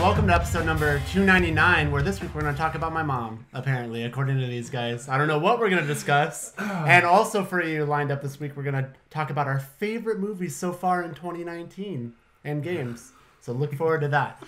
welcome to episode number 299, where this week we're going to talk about my mom, apparently, according to these guys. I don't know what we're going to discuss. And also for you lined up this week, we're going to talk about our favorite movies so far in 2019 and games. So look forward to that.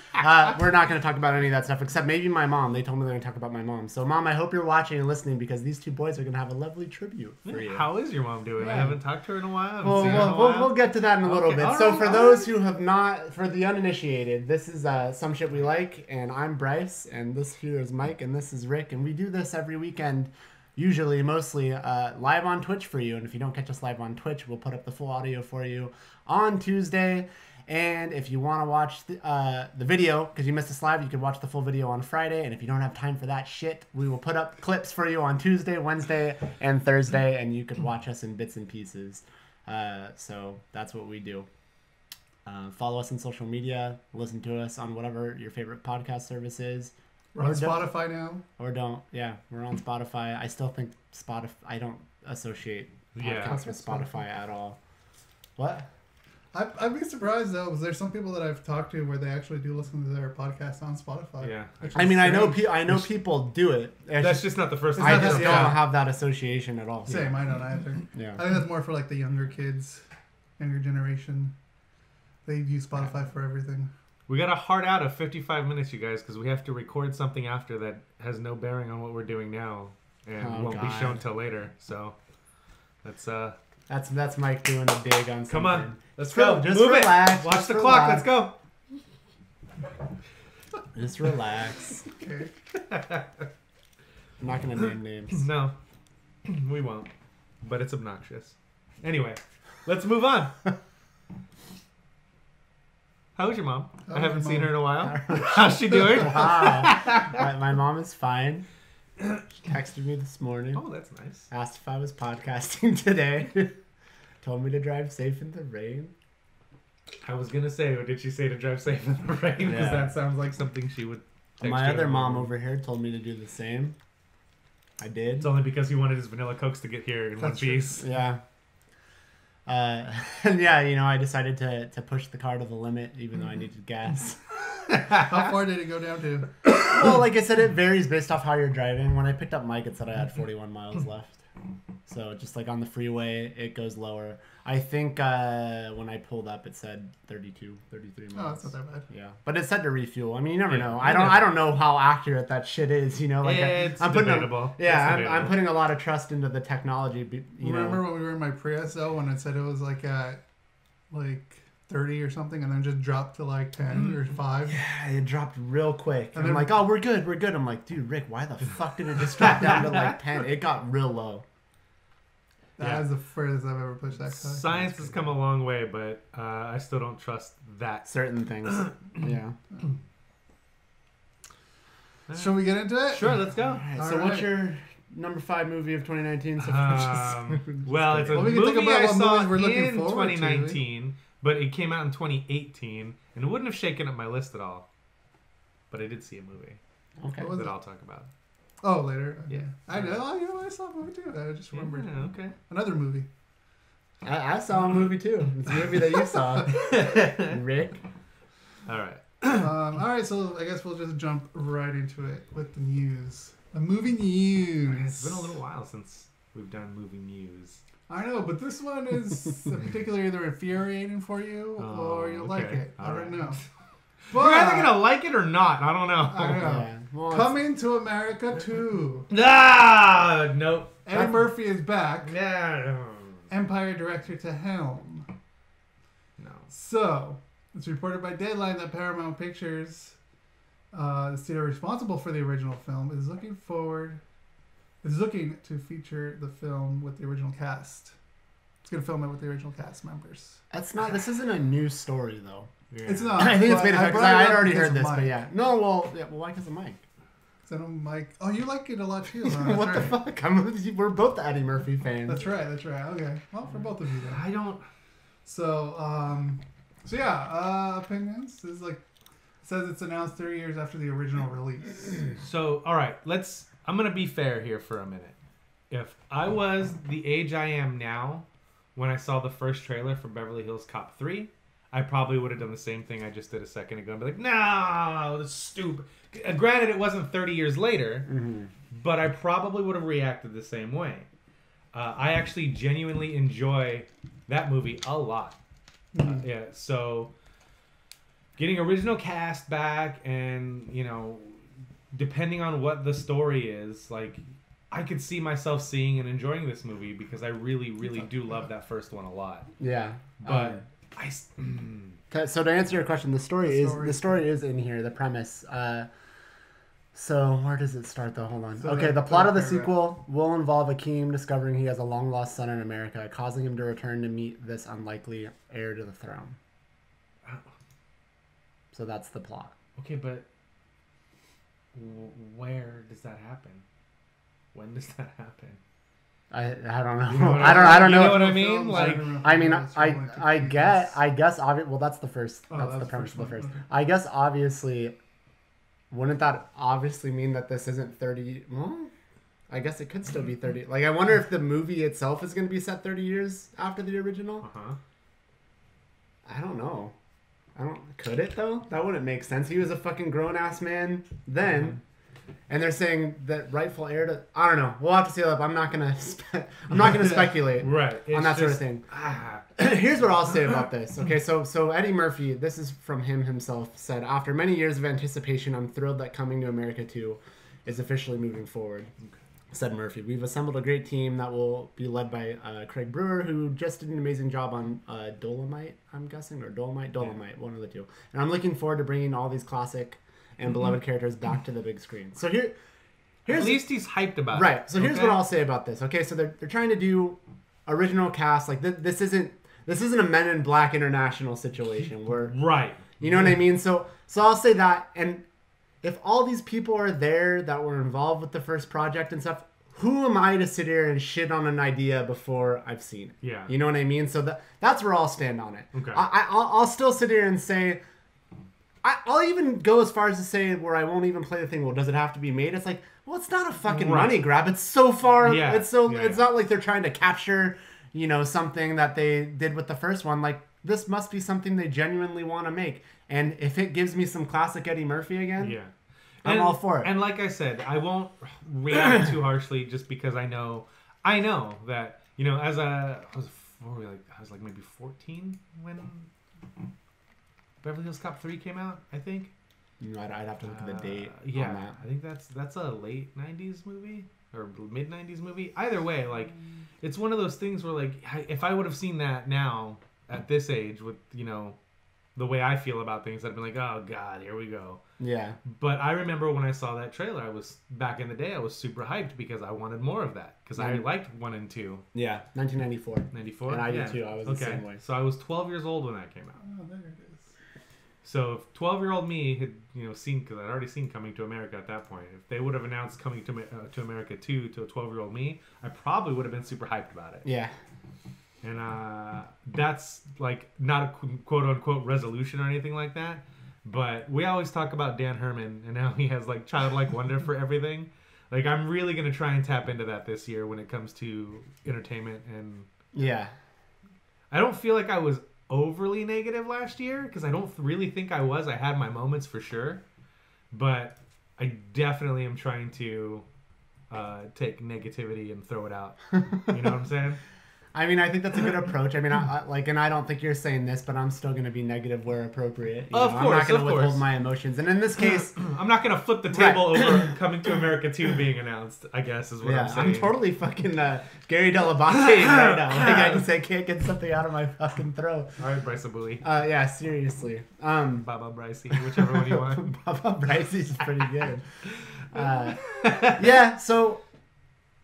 We're not going to talk about any of that stuff, except maybe my mom. They told me they're going to talk about my mom. So, Mom, I hope you're watching and listening, because these two boys are going to have a lovely tribute for you. How is your mom doing? Yeah. I haven't talked to her in a while. We'll get to that in a little bit. So for those who have not, for the uninitiated, this is Some Shit We Like, and I'm Bryce, and this here is Mike, and this is Rick, and we do this every weekend, usually, mostly, live on Twitch for you. And if you don't catch us live on Twitch, we'll put up the full audio for you on Tuesday. And if you want to watch the video, because you missed us live, you can watch the full video on Friday. And if you don't have time for that shit, we will put up clips for you on Tuesday, Wednesday, and Thursday, and you could watch us in bits and pieces. So that's what we do. Follow us on social media. Listen to us on whatever your favorite podcast service is. We're on Spotify now. Or don't. Yeah, we're on Spotify. I still think Spotify... I don't associate podcasts with Spotify at all. What? I'd be surprised though, because there's some people that I've talked to where they actually do listen to their podcast on Spotify. Yeah, I mean, I know people do it. That's just not the first time. I just don't have that association at all. Same, I don't either. Yeah, I think that's more for like the younger kids, younger generation. They use Spotify for everything. We got a hard out of 55 minutes, you guys, because we have to record something after that has no bearing on what we're doing now, and won't be shown till later. So that's Mike doing a dig on something. Come on, let's go. Just move relax. It. Watch the clock. Let's go. Just relax. Okay. I'm not gonna name names. No, we won't. But it's obnoxious. Anyway, let's move on. How is your mom? I haven't seen her in a while. How's she doing? Wow. My mom is fine. She texted me this morning. Oh, that's nice. Asked if I was podcasting today. Told me to drive safe in the rain. I was going to say, or did she say to drive safe in the rain? Because that sounds like something she would text My you other mom over here told me to do the same. I did. It's only because he wanted his vanilla Cokes to get here in one piece. True. Yeah. And yeah, I decided to push the car to the limit, even though I needed gas. How far did it go down to? Well, like I said, it varies based off how you're driving. When I picked up Mike, it said I had 41 miles left. So just like on the freeway, it goes lower. I think when I pulled up, it said 32, 33 miles. Oh, that's not that bad. Yeah, but it said to refuel. I mean, you never know. I don't know how accurate that shit is. Like it's I'm debatable. I'm putting a lot of trust into the technology. Remember when we were in my Prius though, when it said it was like at 30 or something, and then just dropped to like 10 or 5. Yeah, it dropped real quick. And I'm like, oh, we're good. I'm like, dude, Rick, why the fuck did it just drop down to like 10? It got real low. That was the furthest I've ever pushed that car. Science has come a long way, but I still don't trust that. Certain things. Yeah. Shall we get into it? Sure, let's go. All right, what's your number 5 movie of 2019? Well, it's a movie I saw in 2019, but it came out in 2018, and it wouldn't have shaken up my list at all. But I did see a movie. Okay. That I'll talk about. Oh, later. Yeah. I know. I saw a movie too. I just remembered. Yeah, okay. Another movie. I saw a movie too. It's a movie that you saw, Rick. All right. All right. So I guess we'll just jump right into it with the news. The movie news. It's been a little while since we've done movie news. I know, but this one is particularly either infuriating for you or you'll like it. I don't know. But you're either gonna like it or not. I don't know. I know. Yeah. Well, Coming to America 2. Nope. Eddie Murphy is back. Yeah. Empire director to helm. No. So, it's reported by Deadline that Paramount Pictures, the studio responsible for the original film, is looking to feature the film with the original cast. It's going to film it with the original cast members. This isn't a new story though. Yeah. It's not. I think it's made because I had already heard this, Mike. but yeah. No, well, why because of Mike? Because I know Mike. Oh, you like it a lot too. Huh? What the fuck? We're both Eddie Murphy fans. That's right. Okay. Well, for both of you then. I don't. So yeah, opinions. This is like, it says it's announced 3 years after the original release. So, all right, I'm going to be fair here for a minute. If I was the age I am now when I saw the first trailer for Beverly Hills Cop 3, I probably would have done the same thing I just did a second ago and be like, no, that's stupid. Granted, it wasn't 30 years later, but I probably would have reacted the same way. I actually genuinely enjoy that movie a lot. Yeah, so getting original cast back and, you know, depending on what the story is, like, I could see myself seeing and enjoying this movie because I really, really do love that first one a lot. Yeah. But so to answer your question, the story is in here, the premise. So where does it start though? Hold on. So okay, the plot of the sequel will involve Akeem discovering he has a long lost son in America, causing him to return to meet this unlikely heir to the throne. So that's the plot. Okay, but where does that happen? When does that happen? I don't know. You know I don't know. You know what I mean? Like, I guess obviously. Well, that's the first. That's the premise of the first. I guess obviously. Wouldn't that obviously mean that this isn't 30? Well, I guess it could still be 30. Like, I wonder if the movie itself is going to be set 30 years after the original. I don't know. Could it though? That wouldn't make sense. He was a fucking grown ass man then, and they're saying that rightful heir to. I don't know. We'll have to see that. I'm not gonna. I'm not gonna speculate. Right. On that sort of thing. Here's what I'll say about this. Okay, so Eddie Murphy. This is from him himself. Said, after many years of anticipation, I'm thrilled that Coming to America 2 is officially moving forward. Okay. Said Murphy, we've assembled a great team that will be led by Craig Brewer, who just did an amazing job on Dolomite, I'm guessing, or Dolomite, one of the two. And I'm looking forward to bringing all these classic and beloved characters back to the big screen. So here's at least he's hyped about it. Right. So here's what I'll say about this. Okay, so they're trying to do original cast. Like this isn't a Men in Black International situation where right. You know what I mean? So I'll say that. And if all these people are there that were involved with the first project and stuff, who am I to sit here and shit on an idea before I've seen it? Yeah. You know what I mean? So that's where I'll stand on it. Okay. I'll still sit here and say, I'll even go as far as to say where I won't even play the thing. Well, does it have to be made? It's like, well, it's not a fucking money grab. It's so far. Yeah. It's not like they're trying to capture, you know, something that they did with the first one. Like, this must be something they genuinely want to make. And if it gives me some classic Eddie Murphy again, I'm all for it. And like I said, I won't react too harshly just because I know that, you know, as I was like maybe 14 when Beverly Hills Cop 3 came out, I think. You know, I'd have to look at the date. Yeah, on that. I think that's a late 90s movie or mid 90s movie. Either way, like, it's one of those things where, like, if I would have seen that now at this age with, you know, the way I feel about things, I'd been like, oh God, here we go. Yeah. But I remember when I saw that trailer, back in the day, I was super hyped because I wanted more of that. Because I liked 1 and 2. Yeah, 1994. 94? And I did too. I was the same way. So I was 12 years old when that came out. Oh, there it is. So if 12-year-old me had, you know, seen, because I'd already seen Coming to America at that point, if they would have announced Coming to America 2 to a 12-year-old me, I probably would have been super hyped about it. Yeah. And that's, like, not a quote-unquote resolution or anything like that. But we always talk about Dan Herman, and now he has, like, childlike wonder for everything. Like, I'm really going to try and tap into that this year when it comes to entertainment. And yeah. I don't feel like I was overly negative last year, because I don't really think I was. I had my moments for sure. But I definitely am trying to take negativity and throw it out. You know what I'm saying? I mean, I think that's a good approach. I mean, and I don't think you're saying this, but I'm still going to be negative where appropriate. Of course, I'm not going to withhold my emotions. And in this case... I'm not going to flip the table over Coming to America 2 being announced, I guess, is what I'm saying. I'm totally fucking Gary Delabate right now. Like, I just can't get something out of my fucking throat. All right, Bryce Abuli. Yeah, seriously. Baba Brycey, whichever one you want. Baba Brycey's pretty good. Yeah, so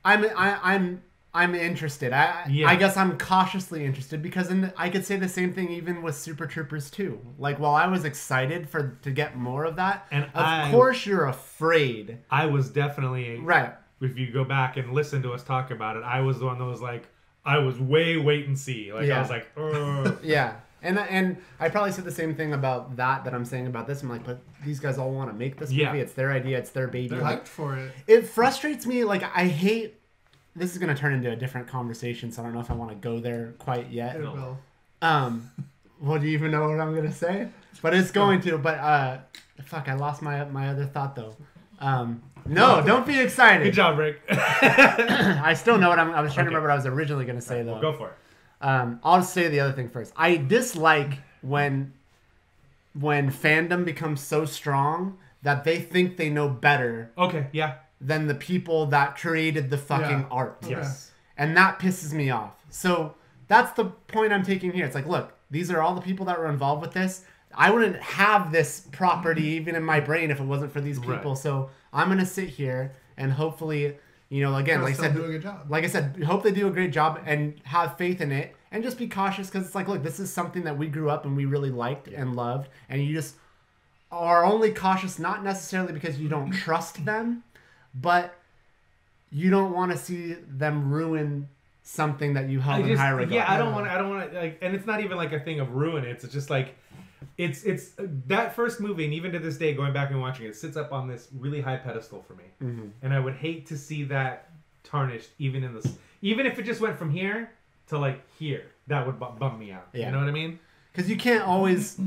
I'm interested. I guess I'm cautiously interested because I could say the same thing even with Super Troopers 2. Like, while I was excited to get more of that, and of course you're afraid. I was definitely right. If you go back and listen to us talk about it, I was the one that was like, I was way wait and see. Like, I was like, yeah. And I probably said the same thing about that I'm saying about this. I'm like, but these guys all want to make this movie. Yeah. It's their idea. It's their baby. They're hyped for it. It frustrates me. Like, I hate... This is going to turn into a different conversation, so I don't know if I want to go there quite yet. It will. Well, do you even know what I'm gonna say? But it's going to. But fuck, I lost my other thought though. No, don't be excited. Good job, Rick. I still know what I was trying to remember what I was originally gonna say though. Well, go for it. I'll just say the other thing first. I dislike when fandom becomes so strong that they think they know better. Okay. Yeah. Than the people that created the fucking art. Yes. And that pisses me off. So that's the point I'm taking here. It's like, look, these are all the people that were involved with this. I wouldn't have this property even in my brain if it wasn't for these people. Right. So I'm going to sit here and hopefully, you know, again, like I said, do a good job. Like I said, hope they do a great job and have faith in it and just be cautious because it's like, look, this is something that we grew up and we really liked and loved. And you just are only cautious, not necessarily because you don't trust them, but you don't want to see them ruin something that you held in high regard. Yeah, I don't want to, like, and it's not even like a thing of ruin it. It's just like, it's that first movie, and even to this day, going back and watching it, sits up on this really high pedestal for me. Mm-hmm. And I would hate to see that tarnished, even if it just went from here to like here, that would bum me out. Yeah. You know what I mean? Because you can't always,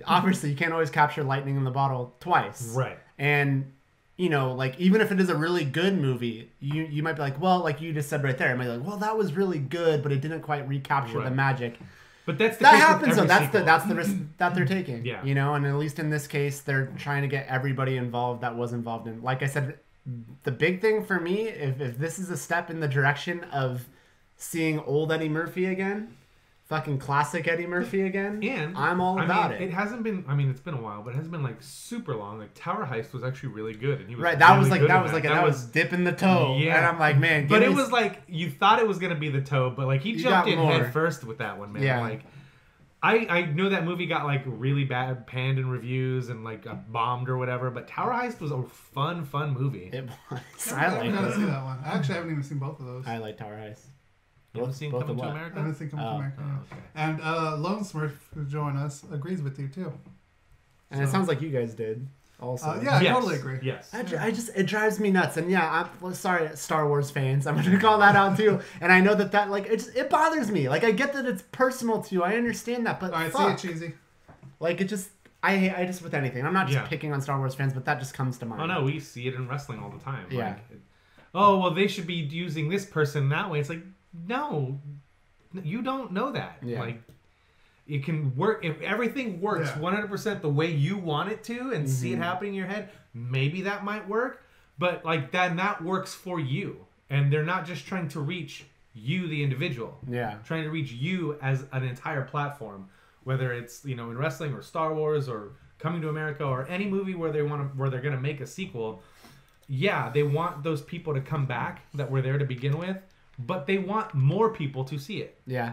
obviously, you can't always capture lightning in the bottle twice. Right. And you know, like, even if it is a really good movie, you might be like, well, like you just said right there, I might be like, well, that was really good, but it didn't quite recapture the magic. But that happens, though. That's the risk that they're taking. Yeah. You know, and at least in this case, they're trying to get everybody involved that was involved in. Like I said, the big thing for me, if this is a step in the direction of seeing old Eddie Murphy again, fucking classic Eddie Murphy again, and I'm all about it. It hasn't been. I mean, it's been a while, but it hasn't been like super long. Like Tower Heist was actually really good, and he was right. That was dipping the toe. Yeah, and I'm like, man. But it was like you thought it was gonna be the toe, but like he jumped in head first with that one, man. Yeah. Like I know that movie got like really bad panned in reviews and like bombed or whatever, but Tower Heist was a fun movie. It was. I haven't seen that one. I actually haven't even seen both of those. I like Tower Heist. You haven't seen Coming to America? I haven't seen Coming to America. Okay. And Lone Smurf, who joined us, agrees with you too. And it sounds like you guys did also. Yeah, I totally agree. Yes. It drives me nuts. And yeah, I'm sorry, Star Wars fans. I'm going to call that out too. And I know that like, it bothers me. Like, I get that it's personal to you. I understand that. But fuck. See it cheesy. Like, it just, I just with anything. I'm not just picking on Star Wars fans, but that just comes to mind. Oh, no, we see it in wrestling all the time. Yeah. Like, oh, well, they should be using this person that way. It's like, no. You don't know that. Yeah. Like, it can work. If everything works 100% the way you want it to and see it happening in your head, maybe that might work. But, like, that works for you. And they're not just trying to reach you, the individual. Yeah. Trying to reach you as an entire platform. Whether it's, you know, in wrestling or Star Wars or Coming to America or any movie where they're going to make a sequel. Yeah, they want those people to come back that were there to begin with. But they want more people to see it. Yeah.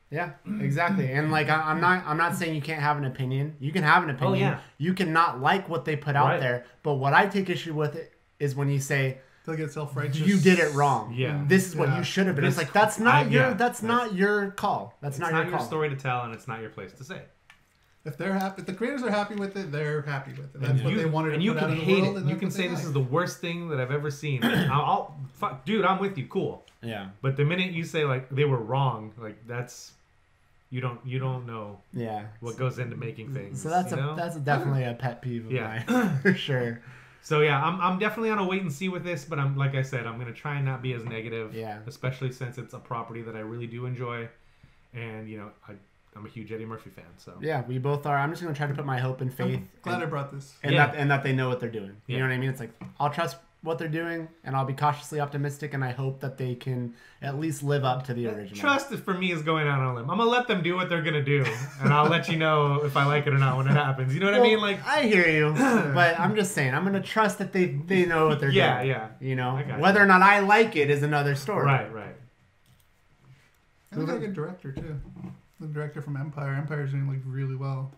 Yeah, exactly. And like I'm not saying you can't have an opinion. You can have an opinion. Oh, yeah. You can not like what they put out there. But what I take issue with it is when you say they'll get self-righteous. You did it wrong. Yeah. This is what you should have been. It's like that's not your call. That's not your call. It's not your story to tell, and it's not your place to say. If they're happy, if the creators are happy with it, they're happy with it. That's what they wanted to put out in the world. And you can hate it. You can say this is the worst thing that I've ever seen. Fuck, dude, I'm with you. Cool. Yeah. But the minute you say like they were wrong, like that's you don't know. Yeah. What goes into making things. So that's definitely a pet peeve of mine for sure. So yeah, I'm definitely on a wait and see with this, but I'm like I said, I'm gonna try and not be as negative. Yeah. Especially since it's a property that I really do enjoy, and you know I'm a huge Eddie Murphy fan, so yeah, we both are. I'm just gonna try to put my hope and faith. Glad I brought this, and that they know what they're doing. You know what I mean? It's like I'll trust what they're doing, and I'll be cautiously optimistic, and I hope that they can at least live up to the original. Trust for me is going out on a limb. I'm gonna let them do what they're gonna do, and I'll let you know if I like it or not when it happens. You know what I mean? Like I hear you, but I'm just saying I'm gonna trust that they know what they're doing. Yeah. You know, whether or not I like it is another story. Right. And they got a good director too. The director from Empire. Empire's doing like really well.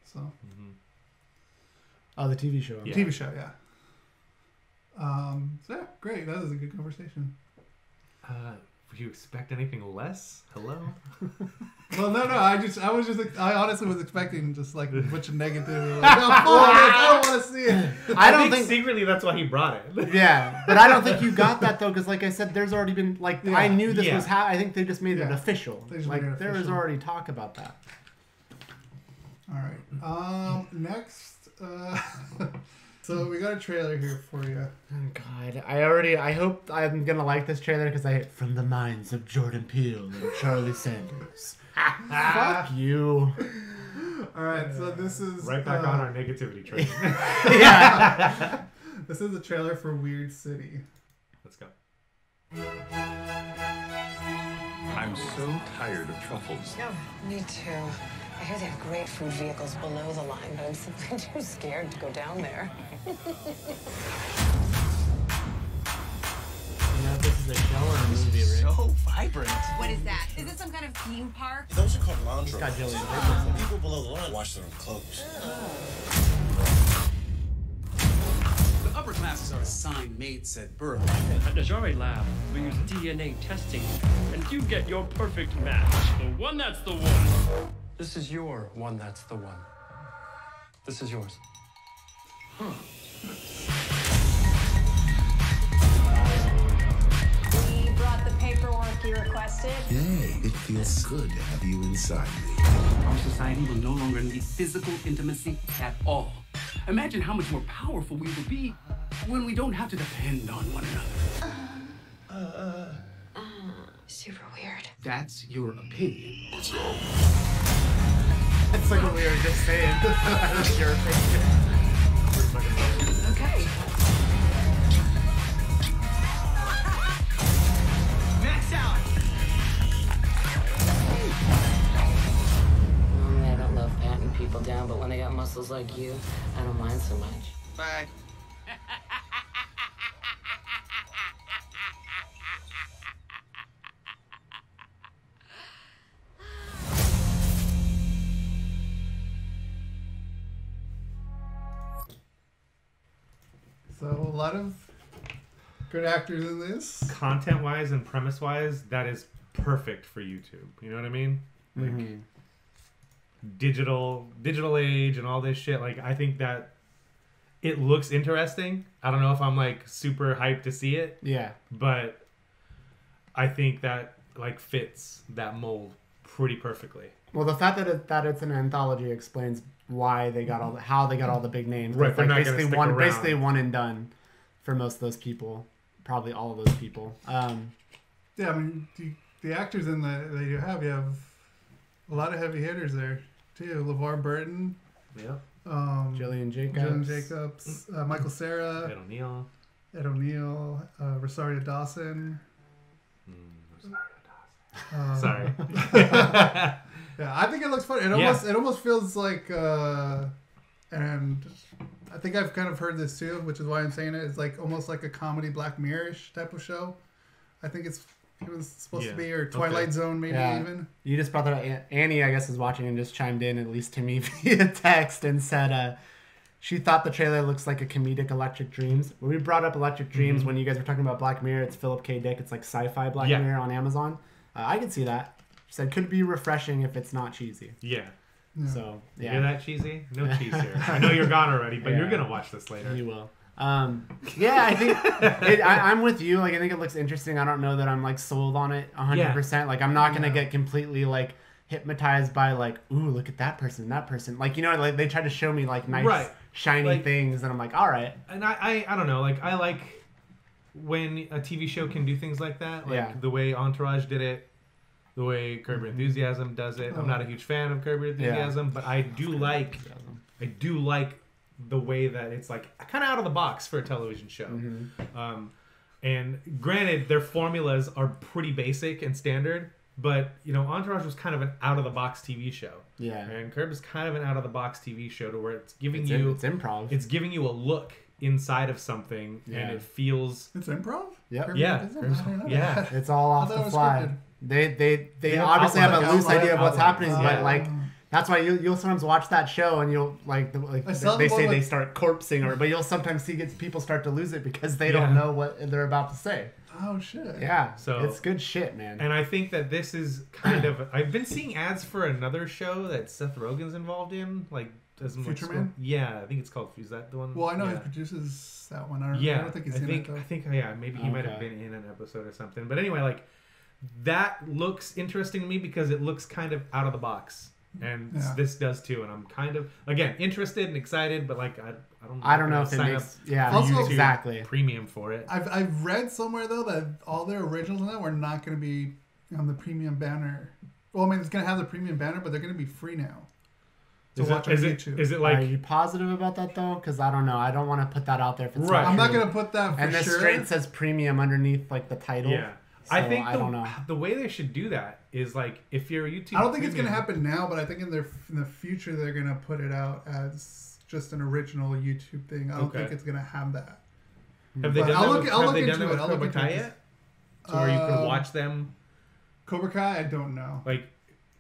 So. Mm-hmm. Oh, the TV show. Yeah. TV show, yeah. So yeah, great. That was a good conversation. Would you expect anything less? Hello. Well, no. I honestly was expecting just like a bunch of negative. Like, I don't want to see it. I don't think secretly that's why he brought it. Yeah, but I don't think you got that though, because like I said, there's already been like I knew this was I think they just made it official. There was already talk about that. Next, so we got a trailer here for you. Oh, God, I hope I'm gonna like this trailer because from the minds of Jordan Peele and Charlie Sanders. Fuck you. All right, so this is right back on our negativity train. Yeah. This is a trailer for Weird City. Let's go. I'm so tired of truffles. No, me too. I hear they have great food vehicles below the line, but I'm simply too scared to go down there. You know if this is a show or a movie, Rick? So vibrant. What is that? Is it some kind of theme park? Those are called lounge Got rooms. Jillian. People below the line wash their own clothes. The upper classes are assigned mates at birth. At the Jari lab, we use DNA testing, and you get your perfect match. The one that's the one. This is your one that's the one. This is yours. We brought the paperwork you requested. Yay, it feels good to have you inside me. Our society will no longer need physical intimacy at all. Imagine how much more powerful we will be when we don't have to depend on one another. Super weird. That's your opinion. It's like what we were just saying. That's your opinion. Okay. Max out! Normally I don't love patting people down, but when they got muscles like you, I don't mind so much. Bye. So a lot of good actors in this. Content-wise and premise-wise, that is perfect for YouTube. You know what I mean? Like digital age and all this shit. Like, I think that it looks interesting. I don't know if I'm like super hyped to see it, Yeah. but I think that like fits that mold pretty perfectly. Well, the fact that it's an anthology explains why they got how they got all the big names. Right, It's they're like not gonna basically stick one around. basically one and done for most of those people. Probably all of those people. Yeah, I mean the actors in that you have a lot of heavy hitters there too. LeVar Burton, Yeah. Jillian Jillian Jacobs. Jacobs, Michael Cera, Ed O'Neill. Ed O'Neill, Rosario Dawson. Sorry. Yeah, I think it looks fun. It almost feels like, and I think I've kind of heard this too, which is why I'm saying it. It's like almost like a comedy Black Mirror-ish type of show. I think it was supposed to be, or Twilight Zone maybe even. You just brought that up. Annie, I guess, is watching and just chimed in, at least to me, via text and said she thought the trailer looks like a comedic Electric Dreams. When we brought up Electric Dreams, when you guys were talking about Black Mirror, it's Philip K. Dick. It's like sci-fi Black Mirror on Amazon. I could see that. She said could be refreshing if it's not cheesy. Yeah. So You hear that, cheesy? No cheese here. I know you're gone already, but you're gonna watch this later. You will. Yeah, I think I'm with you. Like, I think it looks interesting. I don't know that I'm like sold on it 100%. Like, I'm not gonna get completely like hypnotized by like, ooh, look at that person, that person. Like, you know, like they try to show me like nice, shiny things, and I'm like, all right. And I don't know. Like, I like when a TV show can do things like that. Like the way Entourage did it. The way Curb Your Enthusiasm does it. I'm not a huge fan of Curb Your Enthusiasm, but I do like the way that it's like kind of out of the box for a television show. And granted, their formulas are pretty basic and standard, but you know, Entourage was kind of an out of the box TV show. Yeah. And Curb is kind of an out of the box TV show to where it's giving It's improv. It's giving you a look inside of something, and it feels. It's improv. Yep. Yeah. Yeah. It's all off thought the it was fly. scripted. They obviously have a loose idea of what's happening, Yeah. but like that's why you'll sometimes watch that show and you'll like they say they start corpsing, but you'll sometimes see people start to lose it because they don't know what they're about to say. Oh shit. Yeah, So it's good shit, man. And I think that this is kind of. I've been seeing ads for another show that Seth Rogen's involved in, like Future Man? Yeah, I think it's called. Is that the one? Well, I know yeah. he produces that one. I don't think he's in it though. I think maybe he might have been in an episode or something. But anyway, like that looks interesting to me because it looks kind of out of the box. And this does too, and I'm kind of again interested and excited, but like I don't know if it makes also, exactly premium for it. I've read somewhere though that all their originals now are not going to be on the premium banner. Well, I mean, it's going to have the premium banner, but they're going to be free now. To watch on YouTube. Is it like? Are you positive about that though? Because I don't know. I don't want to put that out there if it's right. not I'm true. not going to put that for and sure. And the straight says premium underneath like the title. Yeah. So I think I don't know. The way they should do that is like if you're a YouTube. I don't think it's going to happen now, but I think in the future they're going to put it out as just an original YouTube thing. I don't think it's going to have that. Have they done I'll that look with into it. Cobra Kai yet? So where you can watch them. Cobra Kai, I don't know. Like,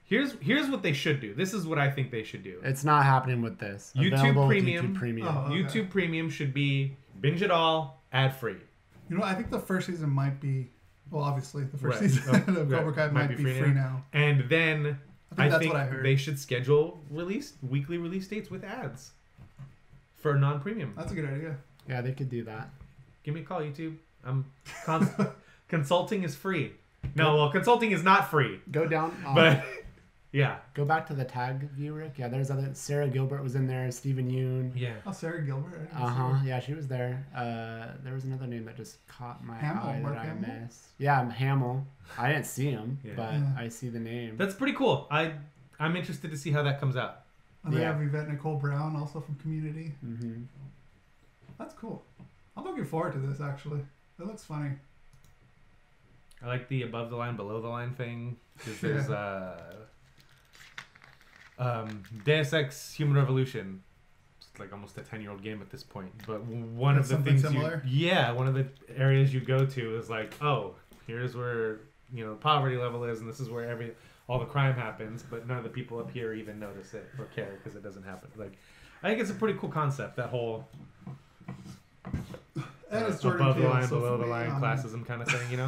here's what they should do. This is what I think they should do. It's not happening with this. YouTube Premium. YouTube Premium. Oh, okay. YouTube Premium should be binge it all, ad free. You know, I think the first season might be. Well, obviously, the first season of Cobra Kai might be free now. And then I think what I heard. they should schedule weekly release dates with ads for non-premium. That's a good idea. Yeah, they could do that. Give me a call, YouTube. Consulting is free. No, well, consulting is not free. Go down. But yeah, go back to the tag view, Rick. Yeah, there's other. Sarah Gilbert was in there. Stephen Yoon. Yeah. Oh, Sarah Gilbert. Yeah, she was there. There was another name that just caught my eye Mark that I Hamill? missed. Yeah, Hamill. I didn't see him, Yeah. but I see the name. That's pretty cool. I'm interested to see how that comes out. And they have Yvette Nicole Brown also from Community. Mm-hmm. That's cool. I'm looking forward to this actually. It looks funny. I like the above the line, below the line thing because there's Deus Ex Human Revolution. It's like almost a 10-year-old game at this point. But one of the things one of the areas you go to is like, oh, here's where the poverty level is, and this is where all the crime happens. But none of the people up here even notice it or care because it doesn't happen. Like, I think it's a pretty cool concept. That whole and it's above the Peele, line, so below the line, classism kind of thing.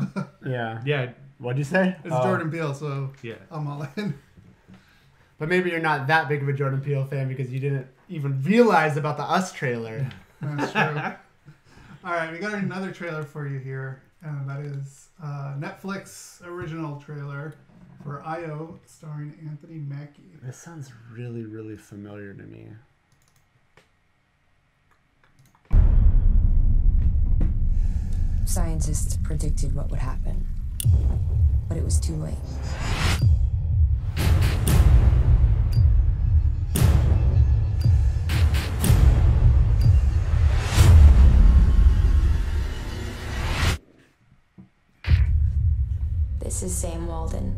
Yeah. What'd you say? It's Jordan Peele, so yeah, I'm all in. But maybe you're not that big of a Jordan Peele fan because you didn't even realize about the Us trailer. That's true. All right, we got another trailer for you here, and that is Netflix original trailer for I.O. starring Anthony Mackie. This sounds really, really familiar to me. Scientists predicted what would happen, but it was too late. This is Sam Walden.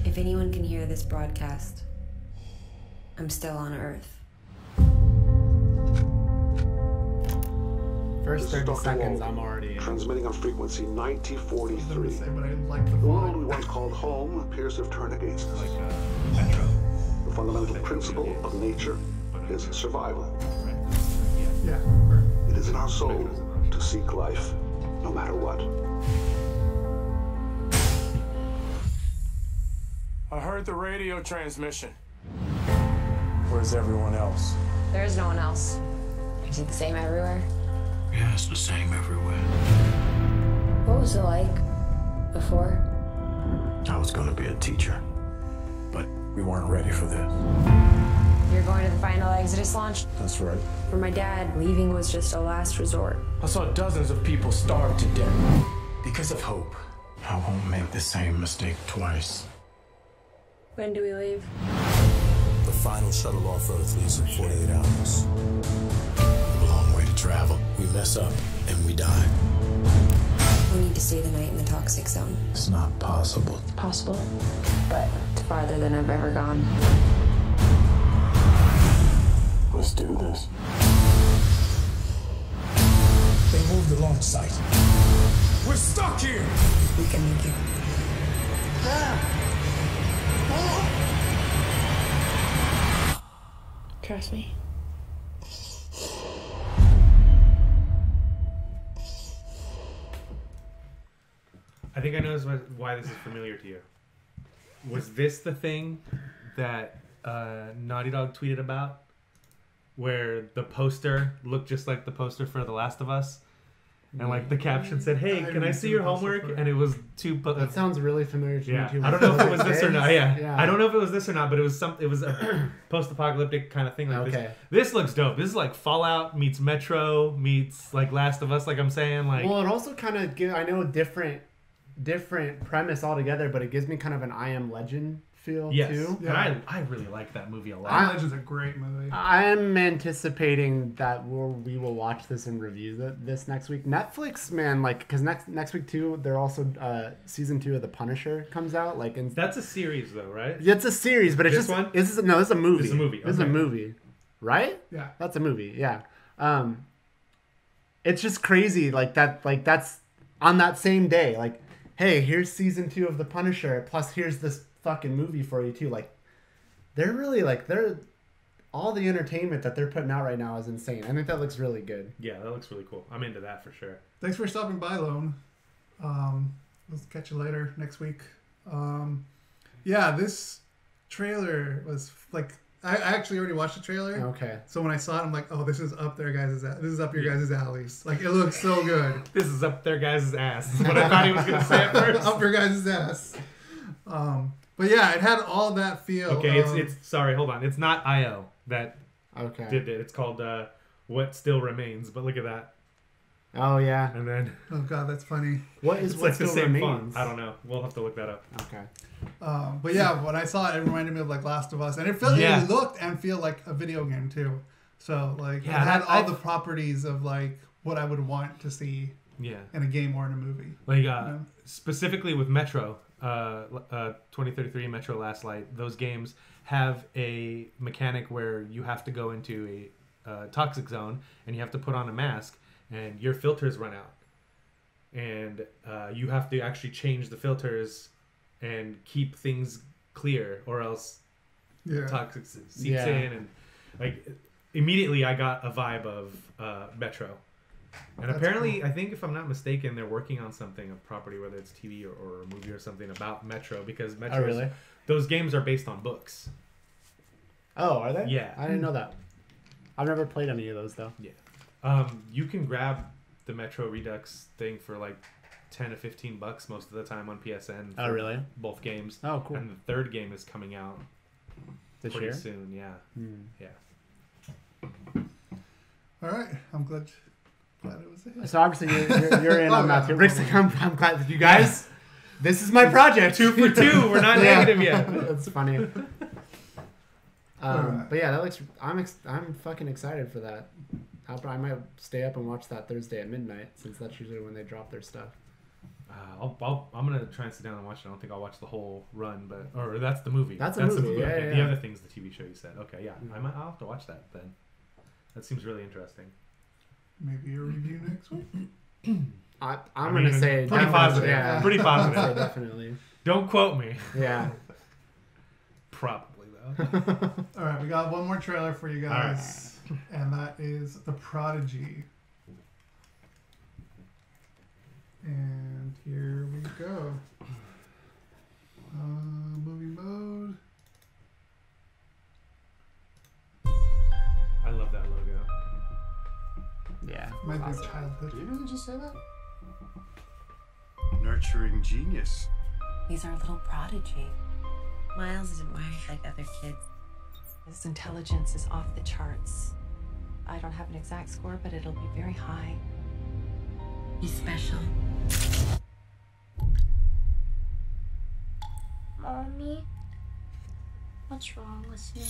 If anyone can hear this broadcast, I'm still on Earth. First 30 seconds, I'm already in. Transmitting on frequency 9043. Like the world we once called home appears to have turned against us. The fundamental principle of nature is survival. Yeah. It is in our soul to seek life, no matter what. I heard the radio transmission. Where's everyone else? There's no one else. Is it the same everywhere? Yeah, it's the same everywhere. What was it like before? I was gonna be a teacher, but we weren't ready for this. You're going to the final Exodus launch? That's right. For my dad, leaving was just a last resort. I saw dozens of people starve to death because of hope. I won't make the same mistake twice. When do we leave? The final shuttle off Earth leaves in 48 hours. A long way to travel. We mess up and we die. We need to stay the night in the toxic zone. It's not possible. It's possible, but it's farther than I've ever gone. Let's do this. They moved the launch site. We're stuck here! We can make it. Trust me. I think I know why this is familiar to you. Was this the thing that Naughty Dog tweeted about? Where the poster looked just like the poster for The Last of Us? And like the caption said, "Hey, can I see your homework?" And it was two. That sounds really familiar to me too. I don't know if it was this or not. Yeah, I don't know if it was this or not, but it was It was a post-apocalyptic kind of thing like this. This looks dope. This is like Fallout meets Metro meets like Last of Us. Like I'm saying, like. Well, it also kind of gives. I know different premise altogether, but it gives me kind of an I Am Legend feel too. Yeah, and I really like that movie a lot. I Am Legend's a great movie. I'm anticipating that we will watch this and review this next week. Netflix, man, like because next week too, they're also season 2 of The Punisher comes out. Like, that's a series though, right? It's a series, but it's this just one. This is a movie. This is a movie. This is a movie, right? Yeah, that's a movie. Yeah, it's just crazy. Like that. Like that's on that same day. Like, hey, here's season 2 of The Punisher. Plus, here's this fucking movie for you too. Like they're really they're all the entertainment that they're putting out right now is insane. I think that looks really good. Yeah, that looks really cool. I'm into that for sure. Thanks for stopping by, Lone. We'll catch you later next week. Yeah, this trailer was like I actually already watched the trailer. Okay. So when I saw it, I'm like, oh, this is up there, guys. This is up your guys' alleys. Like it looks so good. This is up their guys' ass. Is what I thought he was gonna say at first. Up your guys' ass. But yeah, it had all that feel. Okay, it's sorry, hold on. It's not IO that did it. It's called What Still Remains. But look at that. Oh yeah. And then oh god, that's funny. What is What Still Remains? I don't know. We'll have to look that up. Okay. But yeah, when I saw it, it reminded me of like Last of Us, and it felt it looked and feel like a video game too. So like it had all the properties of like what I would want to see in a game or in a movie. Like specifically with Metro. 2033 Metro Last Light, those games have a mechanic where you have to go into a toxic zone and you have to put on a mask and your filters run out and you have to actually change the filters and keep things clear or else toxic seeps in. And like immediately I got a vibe of Metro. And that's apparently, cool. I think if I'm not mistaken, they're working on something, a property, whether it's TV or a movie or something about Metro, because Metro, those games are based on books. Oh, are they? Yeah. I didn't know that. I've never played any of those, though. Yeah. You can grab the Metro Redux thing for like $10 to $15 most of the time on PSN. Oh, really? Both games. Oh, cool. And the third game is coming out pretty soon. Yeah. Yeah. All right. I'm glad it was it. So obviously you're in on that too. Rick's like, I'm glad that you guys. This is my project. 2 for 2. We're not negative yet. That's funny. But yeah, that looks. I'm fucking excited for that. I might stay up and watch that Thursday at midnight since that's usually when they drop their stuff. I'm gonna try and sit down and watch it. I don't think I'll watch the whole run, or that's the movie. That's a movie. The movie. Yeah, okay. yeah. The other thing's the TV show you said. Okay, yeah. I'll have to watch that then. That seems really interesting. Maybe a review next week. I'm gonna say pretty positive. Yeah. Pretty positive. Definitely. Don't quote me. Yeah. Probably though. All right, we got one more trailer for you guys, and that is The Prodigy. And here we go. Movie mode. I love that logo. Yeah. Might be childhood. Did you really just say that? Nurturing genius. He's our little prodigy. Miles isn't wired like other kids. His intelligence is off the charts. I don't have an exact score, but it'll be very high. He's special. Mommy, what's wrong with me?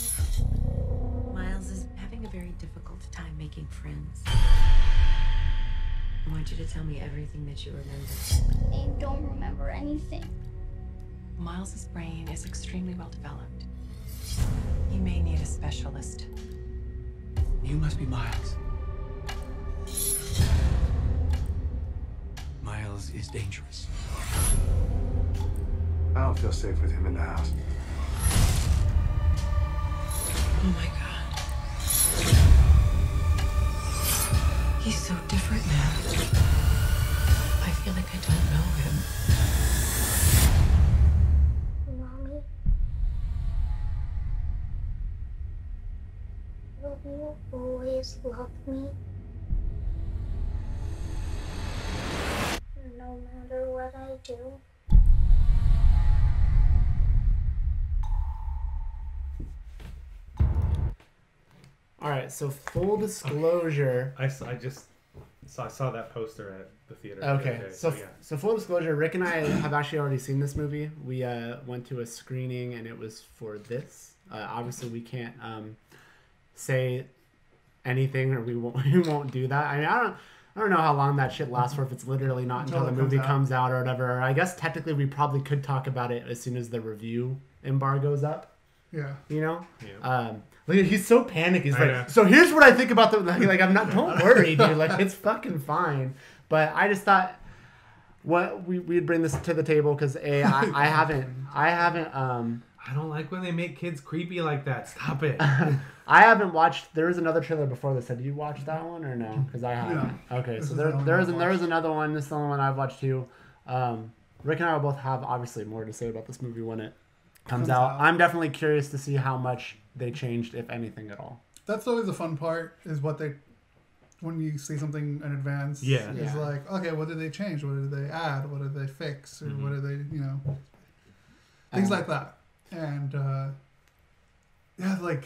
Miles is having a very difficult time making friends. I want you to tell me everything that you remember. I don't remember anything. Miles's brain is extremely well developed. He may need a specialist. You must be Miles. Miles is dangerous. I don't feel safe with him in the house. Oh my God. He's so different now. I feel like I don't know him. Mommy, will you always love me? no matter what I do. All right, so full disclosure. I saw that poster at the theater. Okay, so yeah. So full disclosure, Rick and I have actually already seen this movie. We went to a screening, and it was for this. Obviously, we can't say anything, or we won't do that. I mean, I don't know how long that shit lasts for. If it's literally not until the movie comes out or whatever. I guess technically we probably could talk about it as soon as the review embargo's up. Yeah. You know. Yeah. Look, he's so panicked. He's like, so here's what I think about the like. I'm not. Don't worry, dude. Like, it's fucking fine. But I just thought we'd bring this to the table because I haven't. I don't like when they make kids creepy like that. Stop it. I haven't watched. There was another trailer before this. Did you watch that one or no? Because I haven't. Yeah. Okay, so there was another one. This is the only one I've watched too. Rick and I will both have obviously more to say about this movie when it comes out. I'm definitely curious to see how much they changed, if anything at all. That's always the fun part, is when you see something in advance. Yeah. It's like, okay, what did they change? What did they add? What did they fix? Or what did they, things like that. And yeah, like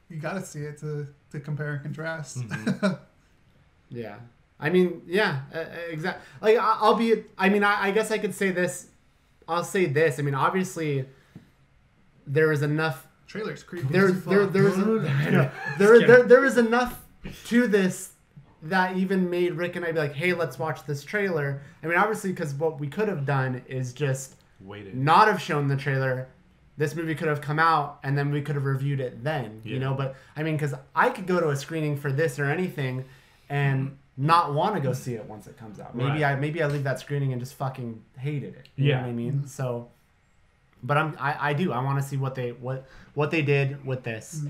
you got to see it to compare and contrast. Mm-hmm. Yeah. I mean, yeah, exactly. Like I guess I could say this. I'll say this. I mean, obviously, there is enough. Trailer's creepy. There is enough to this that even made Rick and I be like, "Hey, let's watch this trailer." I mean, obviously, because what we could have done is just not have shown the trailer. This movie could have come out, and then we could have reviewed it then. Yeah. You know, but I mean, because I could go to a screening for this or anything, and not want to go see it once it comes out. Maybe I leave that screening and just fucking hated it. You know what I mean? So, but I do. I want to see what they did with this.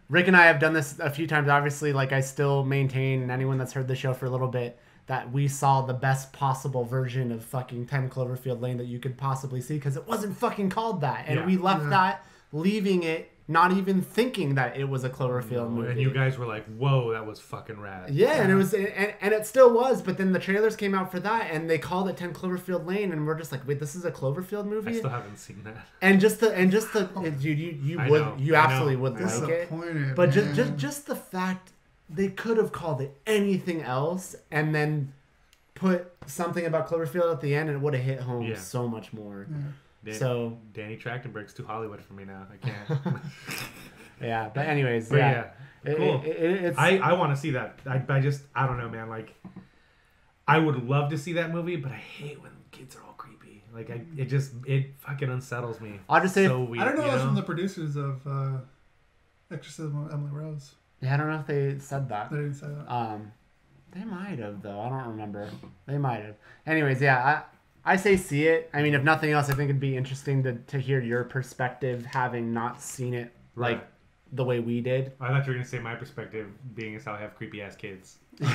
Rick and I have done this a few times. Obviously, like I still maintain, and anyone that's heard the show for a little bit, that we saw the best possible version of fucking 10 Cloverfield Lane that you could possibly see, because it wasn't fucking called that, and we left that, leaving it. Not even thinking that it was a Cloverfield movie. And you guys were like, whoa, that was fucking rad. Yeah, and it was, and it still was, but then the trailers came out for that, and they called it 10 Cloverfield Lane, and we're just like, wait, this is a Cloverfield movie? I still haven't seen that. And just the dude, you absolutely would like it. But just the fact they could have called it anything else, and then put something about Cloverfield at the end, and it would have hit home so much more. Yeah. Danny Trachtenberg's too Hollywood for me now. I can't. Yeah, but anyways, cool. It's, I want to see that. I don't know, man. Like, I would love to see that movie, but I hate when kids are all creepy. Like, it fucking unsettles me. I'll just say, so weird, I don't know. That's from the producers of Exorcism of Emily Rose. Yeah, I don't know if they said that. They didn't say that. They might have though. I don't remember. They might have. Anyways, yeah. I say see it. I mean, if nothing else, I think it'd be interesting to hear your perspective, having not seen it like the way we did. I thought you were going to say my perspective, being as how I have creepy ass kids. You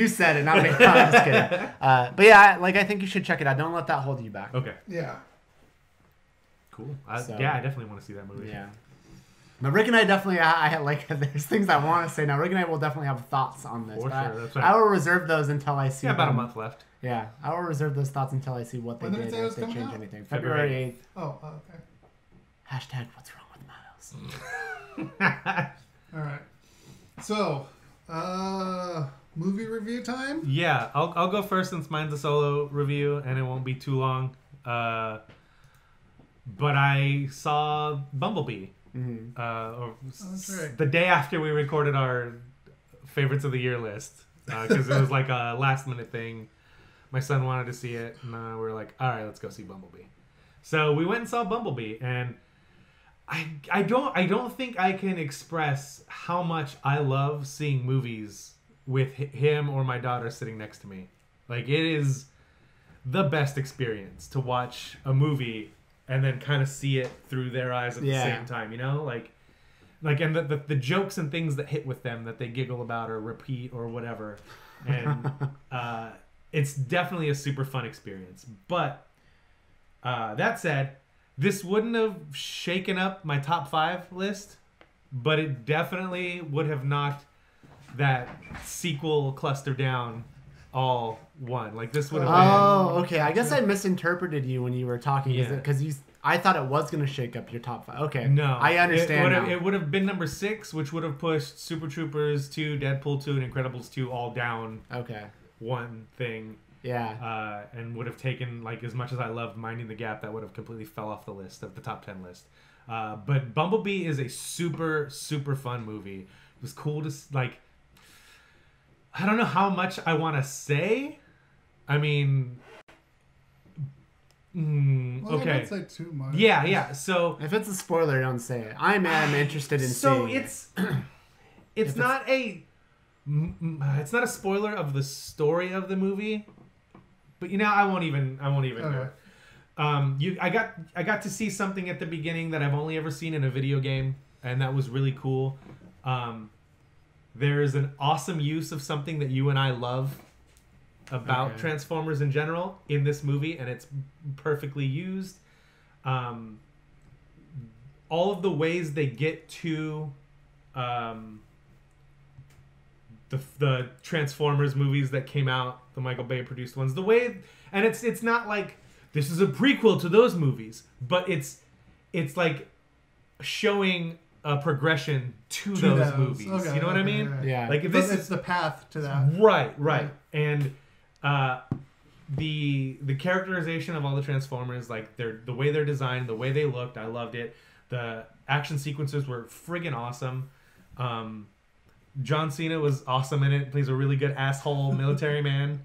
said it, not me. No, I'm just kidding. But yeah, I think you should check it out. Don't let that hold you back. Okay. Yeah. Cool. Yeah, I definitely want to see that movie. Yeah. But Rick and I definitely, there's things I want to say now. Rick and I will definitely have thoughts on this. For sure. That's right. I will reserve those until I see. Yeah, about a month left. Yeah, I will reserve those thoughts until I see what they did, if they change anything. February 8th. Oh, okay. Hashtag what's wrong with Miles. All right. So, movie review time? Yeah, I'll go first since mine's a solo review and it won't be too long. But I saw Bumblebee. That's right. The day after we recorded our favorites of the year list, because it was like a last minute thing. My son wanted to see it, and we were like, all right, let's go see Bumblebee. So we went and saw Bumblebee, and I don't think I can express how much I love seeing movies with him or my daughter sitting next to me. Like, it is the best experience to watch a movie and then kind of see it through their eyes at the same time, you know? Like and the jokes and things that hit with them that they giggle about or repeat or whatever. And it's definitely a super fun experience. But that said, this wouldn't have shaken up my top 5 list, but it definitely would have not that sequel cluster down all one. Like this would have been. Oh, okay. I guess I misinterpreted you when you were talking. Yeah. Because I thought it was going to shake up your top 5. Okay. No. I understand. It would have been number 6, which would have pushed Super Troopers 2, Deadpool 2, and Incredibles 2 all down. Okay. One thing. Yeah. And would have taken, like, as much as I loved Minding the Gap, that would have completely fell off the list, of the top 10 list. But Bumblebee is a super, super fun movie. It was cool to, like, I don't know how much I want to say. I mean, okay. I don't say too much. Yeah. So if it's a spoiler, don't say it. I'm interested in seeing it. It's not a spoiler of the story of the movie, but I won't even do it. I got to see something at the beginning that I've only ever seen in a video game, and that was really cool. There is an awesome use of something that you and I love about Transformers in general in this movie, and it's perfectly used. All of the ways they get to the Transformers movies that came out, the Michael Bay produced ones, the way, and it's not like this is a prequel to those movies, but it's like showing a progression to those movies. Okay, you know what I mean? Yeah. Like if it's the path to that. Right. Yeah. And the characterization of all the Transformers, like the way they're designed, the way they looked, I loved it. The action sequences were friggin' awesome. John Cena was awesome in it. Plays a really good asshole military man.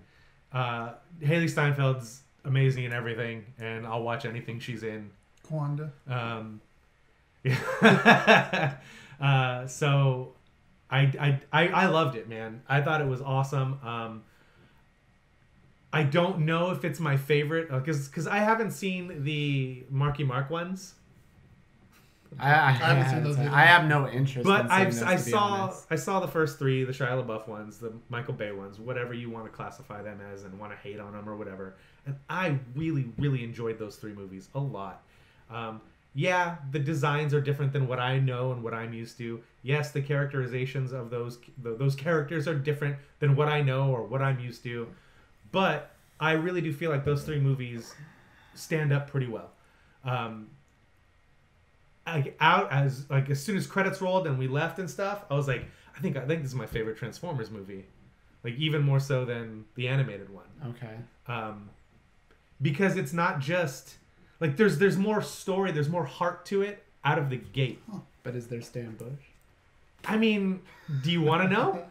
Haley Steinfeld's amazing in everything, and I'll watch anything she's in. Kwanda. So I loved it, man. I thought it was awesome. I don't know if it's my favorite because I haven't seen the Marky Mark ones. I haven't seen those. I have no interest. But I saw the first 3, the Shia LaBeouf ones, the Michael Bay ones, whatever you want to classify them as, and want to hate on them or whatever. And I really, really enjoyed those 3 movies a lot. Yeah, the designs are different than what I know and what I'm used to. Yes, the characterizations of those characters are different than what I know or what I'm used to. But I really do feel like those 3 movies stand up pretty well. As soon as credits rolled and we left and stuff, I was like, I think this is my favorite Transformers movie, like even more so than the animated one. Okay. Because it's not just like there's more story, there's more heart to it out of the gate. Huh. But is there Stan Bush? I mean, do you want to know?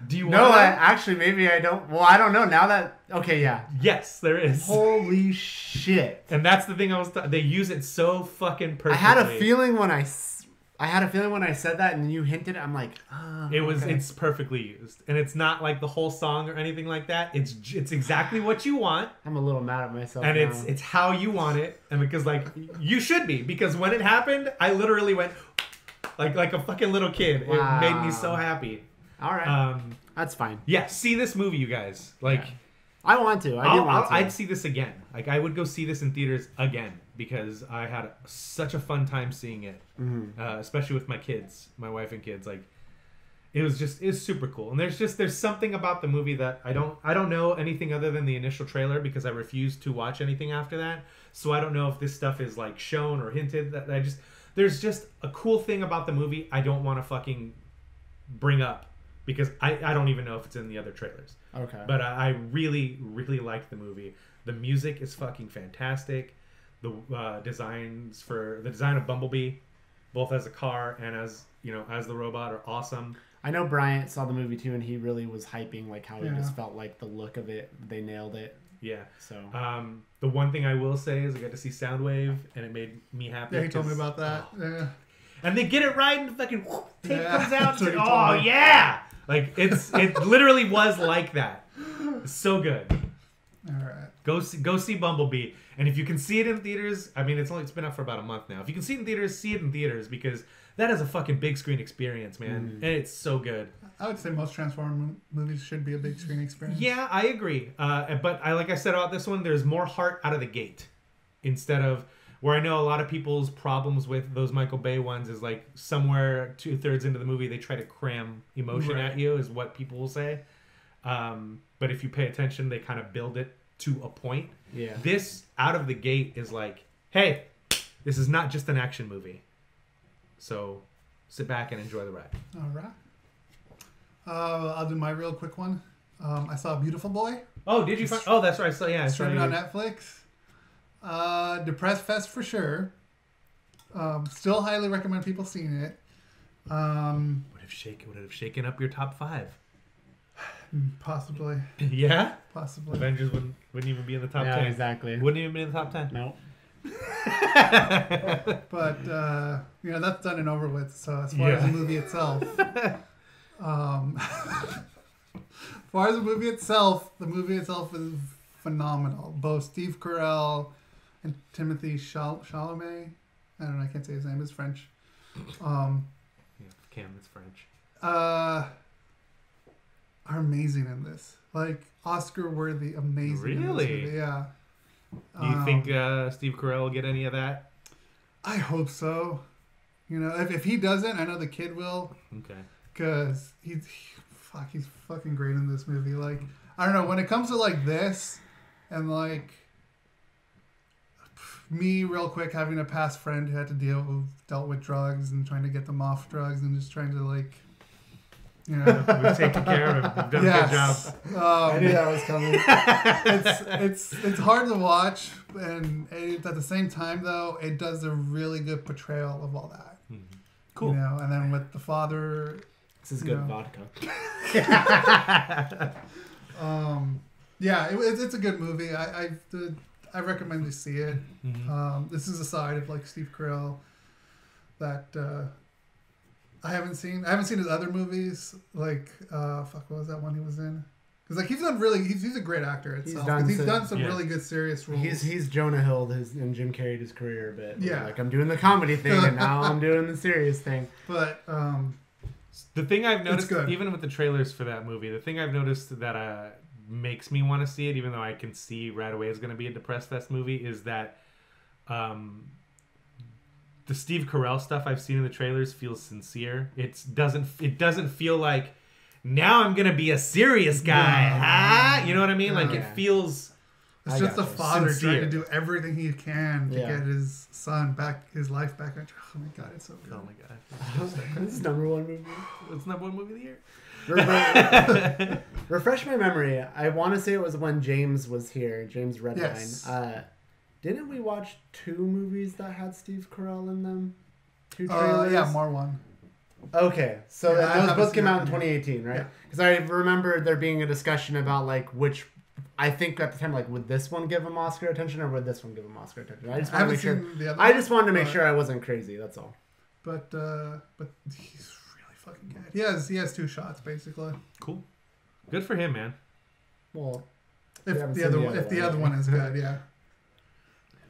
Do you want? No, actually, maybe I don't. Well, I don't know now that. Okay, yeah. Yes, there is. Holy shit! And that's the thing they use it so fucking perfectly. I had a feeling when I said that, and you hinted. I'm like, It's perfectly used, and it's not like the whole song or anything like that. It's exactly what you want. I'm a little mad at myself. And now. it's how you want it, and because like you should be, because when it happened, I literally went like a fucking little kid. Wow. It made me so happy. All right, that's fine. Yeah, see this movie, you guys. Like, yeah. I want to. I do want to. I'd see this again. Like, I would go see this in theaters again because I had such a fun time seeing it, especially with my kids, my wife and kids. Like, it was super cool. And there's something about the movie that I don't know anything other than the initial trailer because I refused to watch anything after that. So I don't know if this stuff is like shown or hinted. There's just a cool thing about the movie I don't want to fucking bring up. Because I don't even know if it's in the other trailers. Okay. But I really, really liked the movie. The music is fucking fantastic. The design of Bumblebee, both as a car and as the robot, are awesome. I know Bryant saw the movie too, and he really was hyping like how he just felt like the look of it. They nailed it. Yeah. So. The one thing I will say is I got to see Soundwave, and it made me happy. Yeah, he told me about that. Yeah. And they get it right, and the fucking tape comes out. Like, oh yeah. Like it literally was like that. It's so good. All right. Go see Bumblebee, and if you can see it in theaters, I mean it's been up for about a month now. If you can see it in theaters, see it in theaters because that is a fucking big screen experience, man, and it's so good. I would say most Transformers movies should be a big screen experience. Yeah, I agree. But like I said about this one, there's more heart out of the gate instead of Where I know a lot of people's problems with those Michael Bay ones is like somewhere 2/3 into the movie they try to cram emotion at you, is what people will say. But if you pay attention, they kind of build it to a point. Yeah. This out of the gate is like, hey, this is not just an action movie. So sit back and enjoy the ride. All right. I'll do my real quick one. I saw Beautiful Boy. Oh, did you find? Oh, that's right. I saw. Yeah, I saw streaming you. on Netflix. Depressed Fest for sure. Still highly recommend people seeing it. Would have shaken up your top 5. Possibly. Yeah. Possibly. Avengers wouldn't even be in the top 10. Exactly. Wouldn't even be in the top 10. No. But that's done and over with. So as far as the movie itself, the movie itself is phenomenal. Both Steve Carell and Timothy Chalamet. I don't know. I can't say his name. It's French. Cam, it's French. Are amazing in this. Like Oscar-worthy, amazing. Really? In this movie. Yeah. Do you think Steve Carell will get any of that? I hope so. If he doesn't, I know the kid will. Okay. Because he's fucking great in this movie. Like, I don't know, when it comes to like this, and like me, real quick, having a past friend who had to dealt with drugs and trying to get them off drugs and just trying to like, we've taken care of him. We've done a good job. I knew that was coming. It's hard to watch, and at the same time, though, it does a really good portrayal of all that. Mm-hmm. Cool. And then with the father, this is good vodka. It's a good movie. I recommend you see it. Mm-hmm. This is a side of like Steve Carell that I haven't seen. I haven't seen his other movies. Like what was that one he was in? Because like he's a great actor itself. He's done some really good serious roles. He's Jonah Hill and Jim carried his career a bit. Yeah. Like I'm doing the comedy thing and now I'm doing the serious thing. But the thing I've noticed, even with the trailers for that movie, the thing I've noticed that makes me want to see it, even though I can see right away it's going to be a Depressed Fest movie, is that the Steve Carell stuff I've seen in the trailers feels sincere. It doesn't feel like, now I'm going to be a serious guy. You know what I mean? Like it feels... It's just a father sincere. trying to do everything he can to get his son back, his life back on track. Oh my god, it's so good. Oh my god. This is #1 movie. It's #1 movie of the year. Refresh my memory. I want to say it was when James was here, James Redline. Yes. Didn't we watch 2 movies that had Steve Carell in them? 2 trailers? Yeah, more one. Okay, so Yeah, those both came out in 2018, right? Yeah. Because I remember there being a discussion about like which... I think at the time, like, would this one give him Oscar attention or would this one give him Oscar attention? I just wanted to make sure. I just wanted to make sure I wasn't crazy. That's all. But he's really fucking good. He has 2 shots basically. Cool. Good for him, man. Well, if the other one is good, yeah.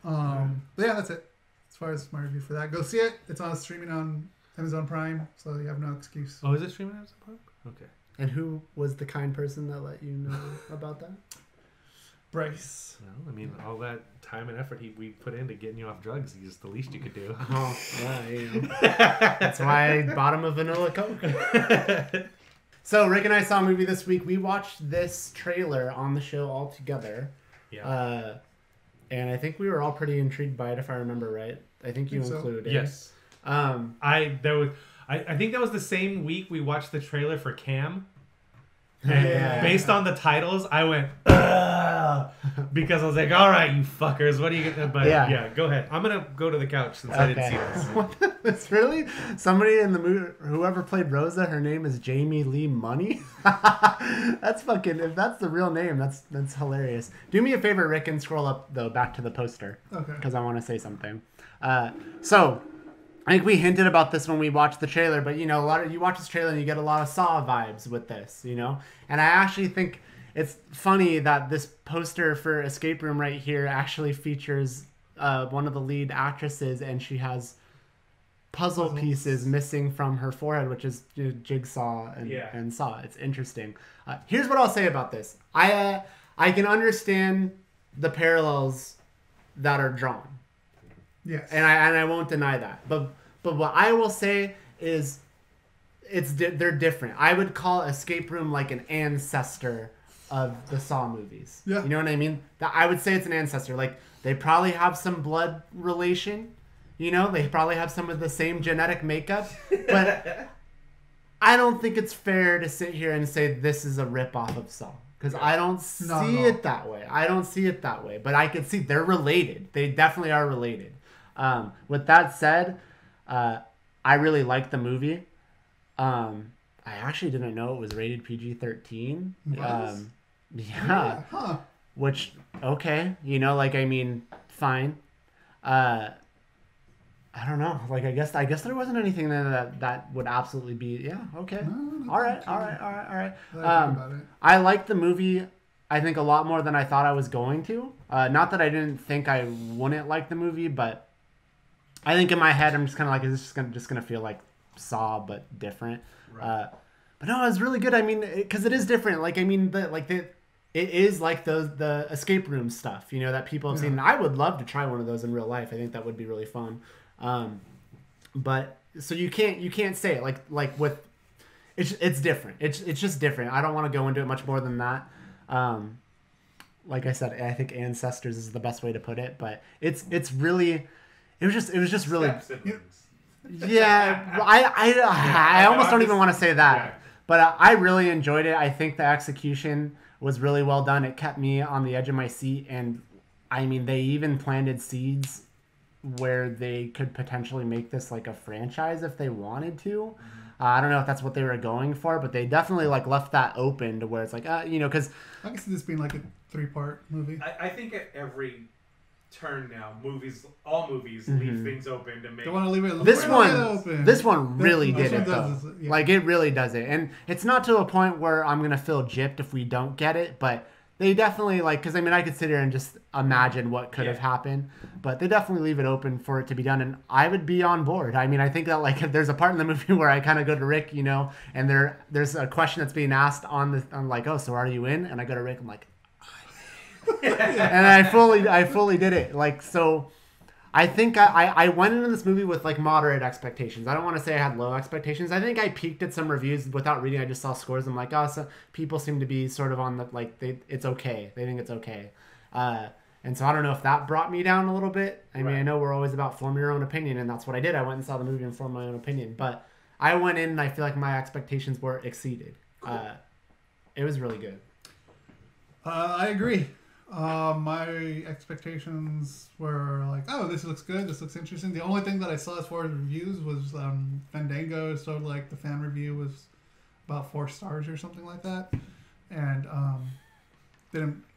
But yeah, that's it. As far as my review for that, go see it. It's streaming on Amazon Prime, so you have no excuse. Oh, is it streaming on Amazon Prime? Okay. And who was the kind person that let you know about that? Bryce. Well, I mean, all that time and effort we put into getting you off drugs is the least you could do. Oh, yeah, that's why I bought him a vanilla Coke. So, Rick and I saw a movie this week. We watched this trailer on the show all together. Yeah. And I think we were all pretty intrigued by it, if I remember right. I think you included. Yes. I think that was the same week we watched the trailer for Cam. And based on the titles, I went, ugh, because I was like, all right, you fuckers, what are you going to... But yeah, go ahead. I'm going to go to the couch since I didn't see this. It's really... Somebody in the movie, whoever played Rosa, her name is Jamie Lee Money? That's fucking... If that's the real name, that's hilarious. Do me a favor, Rick, and scroll up, though, back to the poster. Okay. Because I want to say something. So... I think we hinted about this when we watched the trailer, but you watch this trailer and you get a lot of Saw vibes with this, And I actually think it's funny that this poster for Escape Room right here actually features one of the lead actresses, and she has puzzle pieces missing from her forehead, which is Jigsaw and Saw. It's interesting. Here's what I'll say about this. I can understand the parallels that are drawn. Yes. And I won't deny that. But what I will say is they're different. I would call Escape Room like an ancestor of the Saw movies. Yeah. You know what I mean? I would say it's an ancestor. Like, they probably have some blood relation. You know, they probably have some of the same genetic makeup. But I don't think it's fair to sit here and say this is a ripoff of Saw. Because I don't see it that way. I don't see it that way. But I can see they're related. They definitely are related. With that said, I really like the movie. I actually didn't know it was rated PG-13. Yeah. Huh. Which, okay. You know, like, I mean, fine. I don't know. Like, I guess there wasn't anything that would absolutely be, yeah, okay. All right. I liked the movie, I think, a lot more than I thought I was going to. Not that I didn't think I wouldn't like the movie, but I think in my head, I'm just kind of like, is this just gonna feel like Saw, but different? Right. But no, it was really good. I mean, because it is different. Like, I mean, it is like the escape room stuff, you know, that people have seen. I would love to try one of those in real life. I think that would be really fun. But so you can't say it like with it's different. It's just different. I don't want to go into it much more than that. Like I said, I think ancestors is the best way to put it, but it was just really. Yeah, I almost don't even want to say that. Yeah. But I really enjoyed it. I think the execution was really well done. It kept me on the edge of my seat, and I mean, they even planted seeds where they could potentially make this like a franchise if they wanted to. I don't know if that's what they were going for, but they definitely like left that open to where it's like, you know, because I can see this being like a 3-part movie. I think at every turn now, all movies leave things open to make. They want to leave it. This one really did it though. Yeah. Like, it really does it, and it's not to a point where I'm gonna feel gypped if we don't get it, but they definitely, like, because I mean, I could sit here and just imagine what could have happened, but they definitely leave it open for it to be done, and I would be on board. I mean, I think that, like, there's a part in the movie where I kind of go to Rick, you know, and there's a question that's being asked on like, oh, so are you in? And I go to Rick, I'm like, and I fully did it. Like, so I think I went into this movie with like moderate expectations. I don't want to say I had low expectations. I think I peeked at some reviews without reading. I just saw scores. I'm like, oh, so people seem to be sort of on the, like, it's okay. They think it's okay. And so I don't know if that brought me down a little bit. I mean, I know we're always about form your own opinion, and that's what I did. I went and saw the movie and formed my own opinion. But I went in and I feel like my expectations were exceeded. It was really good. I agree. My expectations were like, oh, this looks good, this looks interesting. The only thing that I saw as far as reviews was Fandango, so like the fan review was about 4 stars or something like that. And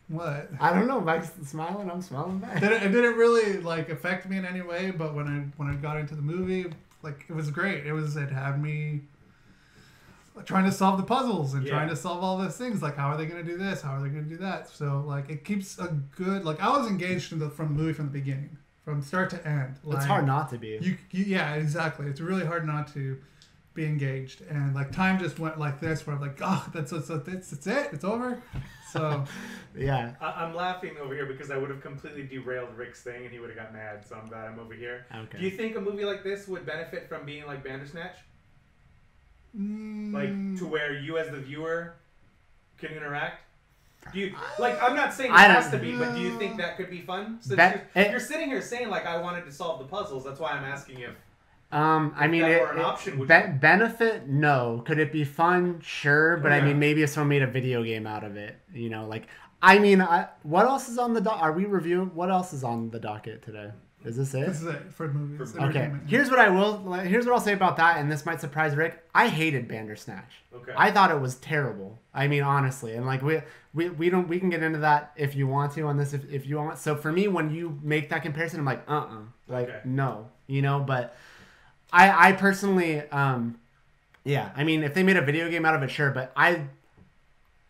what? I don't know. Mike's smiling, I'm smiling back. It didn't really like affect me in any way, but when I got into the movie, like, it was great. It had me trying to solve the puzzles and trying to solve all those things. Like, how are they going to do this? How are they going to do that? So, like, it keeps a good... Like, I was engaged from the movie from the beginning. From start to end. Like, it's hard not to be. Yeah, exactly. It's really hard not to be engaged. And, like, time just went like this, where I'm like, oh, that's it. It's over. So... Yeah. I'm laughing over here because I would have completely derailed Rick's thing and he would have got mad. So I'm glad I'm over here. Okay. Do you think a movie like this would benefit from being like Bandersnatch? Like, to where you as the viewer can interact? Do you, like, I'm not saying it has to be, but do you think that could be fun? So you're sitting here saying, like, I wanted to solve the puzzles. That's why I'm asking if I mean, that were an option. Benefit? No. Could it be fun? Sure. But I mean, maybe if someone made a video game out of it, you know, like, I mean, what else is on the docket? Are we reviewing? What else is on the docket today? Is this it? This is it for movies. Okay. Here's what I'll say about that, and this might surprise Rick. I hated Bandersnatch. Okay. I thought it was terrible. I mean, honestly, and like we can get into that if you want to on this if you want. So for me, when you make that comparison, I'm like, no, you know. But I personally, yeah. I mean, if they made a video game out of it, sure. But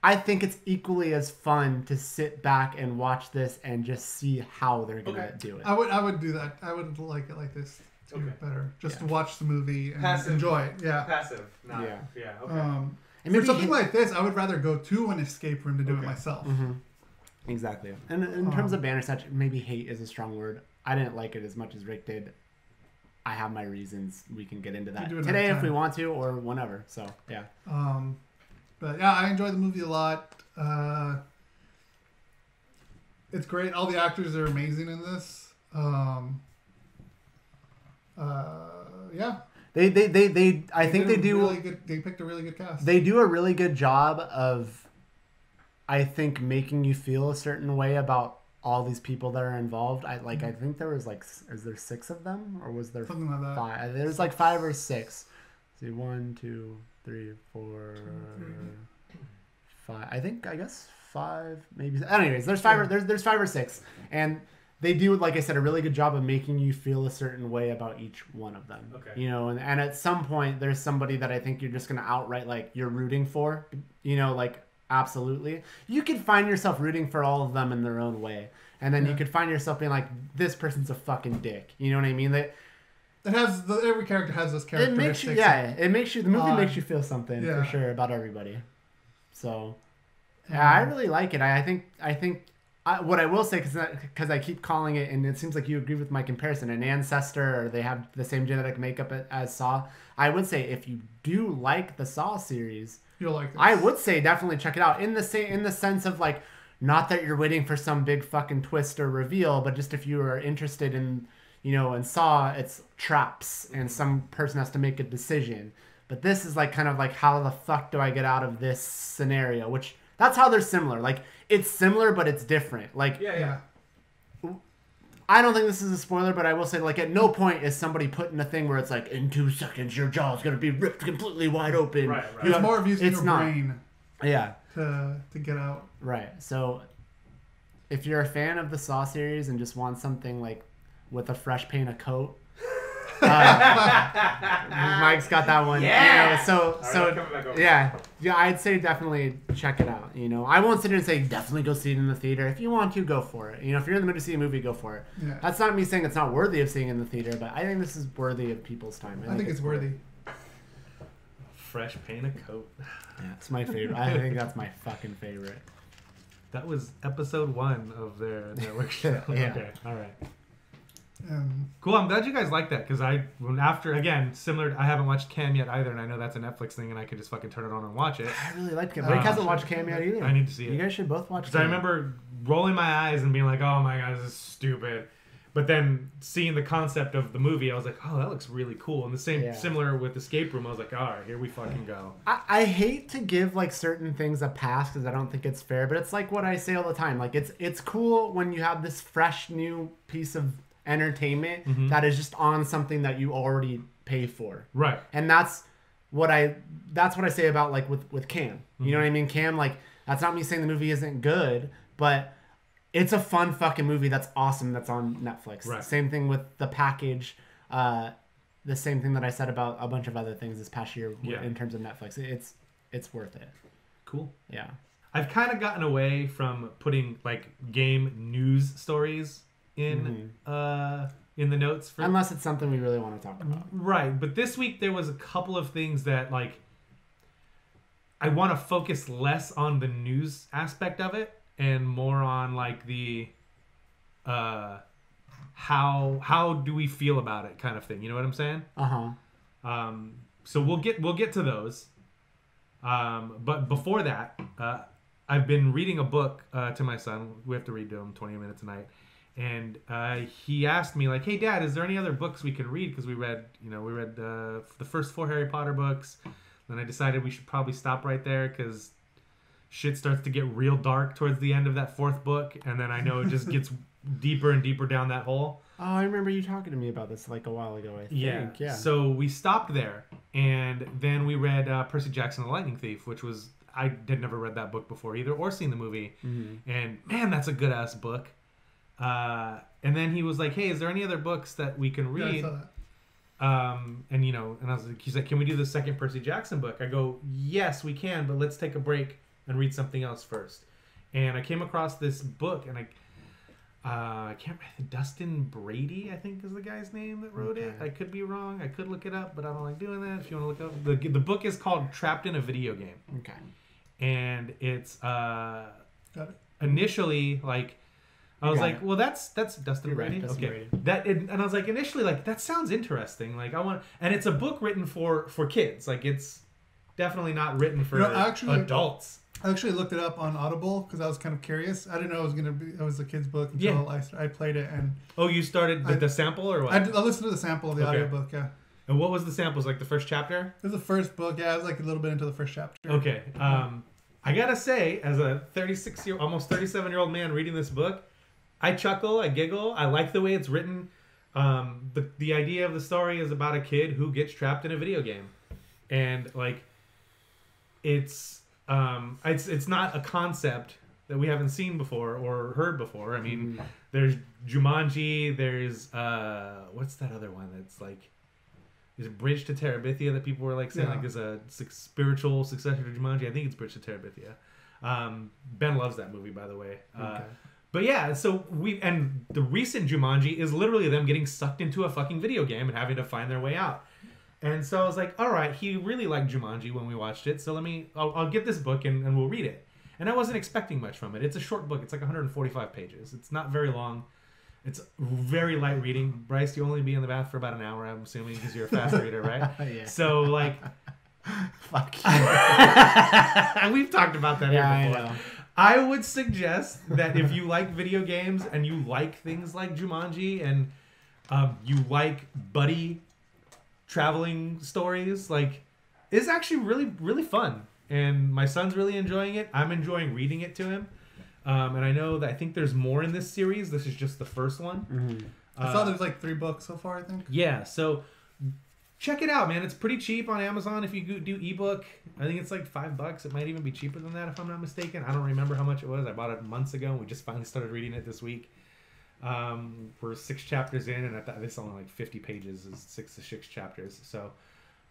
I think it's equally as fun to sit back and watch this and just see how they're gonna do it. I would do that. I would like it like this too, better. Just to watch the movie and enjoy it. Yeah. Passive. Not, yeah. Okay. And for something like this, I would rather go to an escape room to do it myself. Mm-hmm. Exactly. And in terms of Bandersnatch, maybe hate is a strong word. I didn't like it as much as Rick did. I have my reasons. We can get into that do it today another if we time. want to, or whenever. So yeah. But yeah, I enjoyed the movie a lot. It's great. All the actors are amazing in this. Yeah. I think they do really good. They picked a really good cast. They do a really good job of, I think, making you feel a certain way about all these people that are involved. I think there was is there 6 of them, or was there something like that? 5? There's like 5 or 6. See, 1, 2, 3, 4, 5. I guess 5, maybe. Anyways, there's 5 or there's 5 or 6, and they do, like I said, a really good job of making you feel a certain way about each one of them. Okay. You know, and at some point there's somebody that I think you're just gonna outright you're rooting for. You know, absolutely. You could find yourself rooting for all of them in their own way, and then you could find yourself being like, this person's a fucking dick. You know what I mean? Every character has this characteristic. The movie makes you feel something for sure about everybody. So, yeah, I really like it. I think what I will say, because I keep calling it, and it seems like you agree with my comparison, an ancestor, or they have the same genetic makeup as Saw. I would say if you do like the Saw series, you'll like this. I would say definitely check it out in the sense of not that you're waiting for some big fucking twist or reveal, but just if you are interested in, in Saw, it's traps and some person has to make a decision. But this is kind of how the fuck do I get out of this scenario? Which that's how they're similar. It's similar, but it's different. Yeah. I don't think this is a spoiler, but I will say, at no point is somebody put in a thing where it's in 2 seconds your jaw's gonna be ripped completely wide open. Right. It's more of using your brain. Yeah. To get out. Right. So, if you're a fan of the Saw series and just want something with a fresh paint of coat. Mike's got that one. Yeah. Yeah, I'd say definitely check it out. I won't sit here and say definitely go see it in the theater. If you want to, go for it. If you're in the mood to see a movie, go for it. Yeah. That's not me saying it's not worthy of seeing in the theater, but I think this is worthy of people's time. I think it's worthy. Fresh paint of coat. Yeah, it's my favorite. I think that's my fucking favorite. That was episode 1 of their network show. Yeah. Okay, all right. Cool. I'm glad you guys like that, because I haven't watched Cam yet either, and I know that's a Netflix thing, and I could just fucking turn it on and watch it. I really like Cam. Rick hasn't watched Cam yet either. I need to see it. You guys should both watch. Because I remember rolling my eyes and being like, "Oh my god, this is stupid," but then seeing the concept of the movie, I was like, "Oh, that looks really cool." And similar with Escape Room, I was like, "All right, here we fucking go." I hate to give certain things a pass because I don't think it's fair, but it's what I say all the time. It's cool when you have this fresh new piece of entertainment that is just on something that you already pay for, right? And that's what I say about with Cam. You know what I mean? Cam, that's not me saying the movie isn't good, but it's a fun fucking movie that's awesome that's on Netflix. Right. Same thing with The Package. The same thing that I said about a bunch of other things this past year in terms of Netflix. It's worth it. Cool. Yeah. I've kind of gotten away from putting game news stories in the notes unless it's something we really want to talk about. Right, but this week there was a couple of things that I want to focus less on the news aspect of it and more on the how do we feel about it kind of thing. You know what I'm saying? So we'll get to those. But before that, I've been reading a book to my son. We have to read to him 20 minutes a night. And he asked me, "Hey, Dad, is there any other books we could read?" Because we read the first 4 Harry Potter books. Then I decided we should probably stop right there because shit starts to get real dark towards the end of that 4th book, and then I know it just gets deeper and deeper down that hole. Oh, I remember you talking to me about this a while ago. I think. Yeah. So we stopped there, and then we read Percy Jackson and the Lightning Thief, which was I had never read that book before either, or seen the movie. And man, that's a good ass book. And then he was like, "Hey, is there any other books that we can read?" Yeah, I saw that. And I was like, he's like, "Can we do the second Percy Jackson book?" I go, "Yes, we can, but let's take a break and read something else first." And I came across this book, and I can't remember, Dustin Brady, I think is the guy's name that wrote it. I could be wrong. I could look it up, but I don't like doing that. If you want to look up, the book is called Trapped in a Video Game. Okay. And it's Got it. initially I was like, well, that's Dustin You're right, Brady. Dustin Okay, Brady. and I was like, initially, like that sounds interesting. Like and it's a book written for kids. Like it's definitely not written for adults. I actually looked it up on Audible because I was kind of curious. I didn't know it was a kid's book until I played it. And oh, you started the sample or what? I listened to the sample of the audiobook, yeah. And what was the samples? Like the first chapter? It was the first book, yeah. I was like a little bit into the first chapter. Okay. I gotta say, as a 36-year, almost 37-year-old man reading this book, I chuckle, I giggle, I like the way it's written. The idea of the story is about a kid who gets trapped in a video game, and like it's not a concept that we haven't seen before or heard before. I mean, there's Jumanji, there's what's that other one that's like, is it Bridge to Terabithia that people were like saying like is a spiritual successor to Jumanji? I think it's Bridge to Terabithia. Ben loves that movie, by the way. But yeah, so the recent Jumanji is literally them getting sucked into a fucking video game and having to find their way out. And so I was like, all right, he really liked Jumanji when we watched it, so I'll get this book and we'll read it. And I wasn't expecting much from it. It's a short book. It's like 145 pages. It's not very long. It's very light reading. Bryce, you only be in the bath for about an hour, I'm assuming, because you're a fast reader, right? Yeah. So, like... Fuck you. We've talked about that here before. I know. I would suggest that if you like video games and you like things like Jumanji and you like buddy traveling stories, like it's actually really, really fun. And my son's really enjoying it. I'm enjoying reading it to him. And I know that I think there's more in this series. This is just the first one. I saw there's like 3 books so far, I think. Yeah, so check it out, man. It's pretty cheap on Amazon if you do ebook. I think it's like $5. It might even be cheaper than that if I'm not mistaken. I don't remember how much it was. I bought it months ago and we just finally started reading it this week. We're 6 chapters in, and I thought this only like 50 pages is 6 chapters. So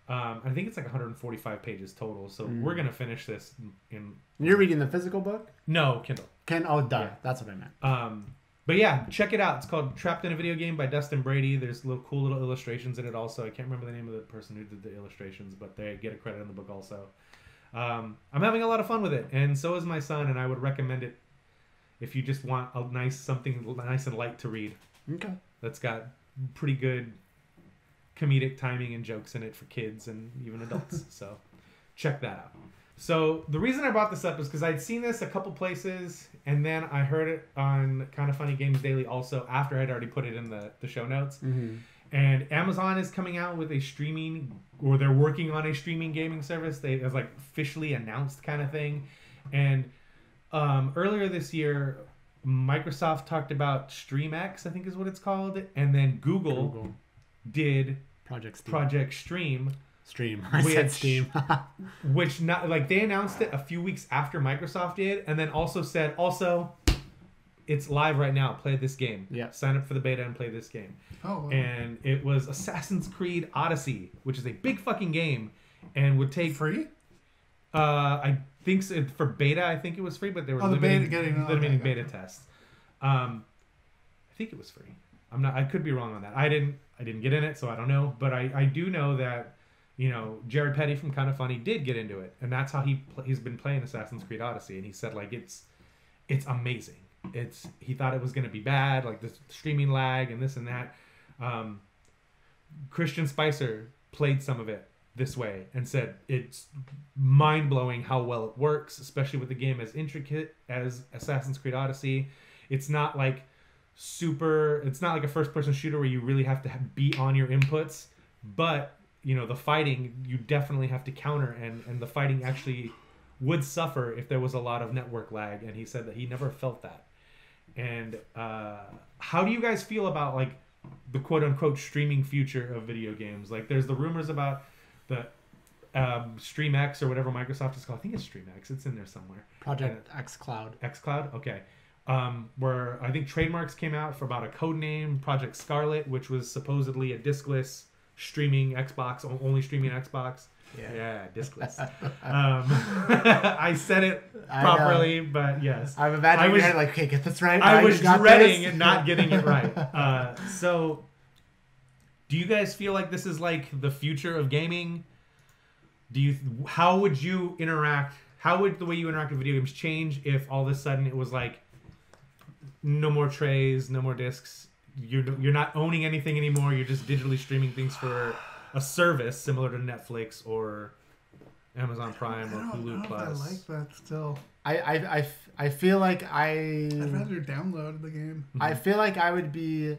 I think it's like 145 pages total. So we're gonna finish this in. You're reading the physical book? No, Kindle. Oh, duh. Yeah. That's what I meant. But yeah, check it out. It's called Trapped in a Video Game by Dustin Brady. There's cool little illustrations in it also. I can't remember the name of the person who did the illustrations, but they get a credit in the book also. I'm having a lot of fun with it, and so is my son, and I would recommend it if you just want something nice and light to read. Okay. That's got pretty good comedic timing and jokes in it for kids and even adults. So check that out. So the reason I brought this up is because I'd seen this a couple places, and then I heard it on Kind of Funny Games Daily also after I'd already put it in the show notes. And Amazon is coming out with a streaming, or they're working on a streaming gaming service. They have like officially announced kind of thing. And earlier this year, Microsoft talked about StreamX, I think is what it's called, and then Google did Project Stream. I said Steam. Which not like they announced it a few weeks after Microsoft did, and then also said it's live right now. Play this game. Yeah. Sign up for the beta and play this game. Oh. Wow. And it was Assassin's Creed Odyssey, which is a big fucking game, and would take free. I think so, for beta, I think it was free, but they were limiting beta tests. I think it was free. I could be wrong on that. I didn't get in it, so I don't know. But I do know that, you know, Jared Petty from Kind of Funny did get into it, and that's how he's been playing Assassin's Creed Odyssey, and he said like it's amazing. He thought it was going to be bad, like the streaming lag and this and that. Christian Spicer played some of it this way and said it's mind-blowing how well it works, especially with the game as intricate as Assassin's Creed Odyssey. It's not like a first-person shooter where you really have to be on your inputs, but you know, the fighting, you definitely have to counter, and the fighting actually would suffer if there was a lot of network lag, and he said that he never felt that. And how do you guys feel about like the quote-unquote streaming future of video games? Like there's the rumors about the StreamX or whatever Microsoft is called. I think it's StreamX. It's in there somewhere. Project xCloud. xCloud? Okay. Where I think trademarks came out for about a code name, Project Scarlet, which was supposedly a diskless streaming Xbox, only streaming Xbox. Yeah, diskless. I said it properly, but yes. I'm imagining you're like, okay, get this right. I was dreading and not getting it right. So, do you guys feel like this is like the future of gaming? How would you interact? How would the way you interact with video games change if all of a sudden it was like no more trays, no more discs. You're not owning anything anymore. You're just digitally streaming things for a service similar to Netflix or Amazon Prime or Hulu Plus. I like that still. I feel like I'd rather download the game. I feel like I would be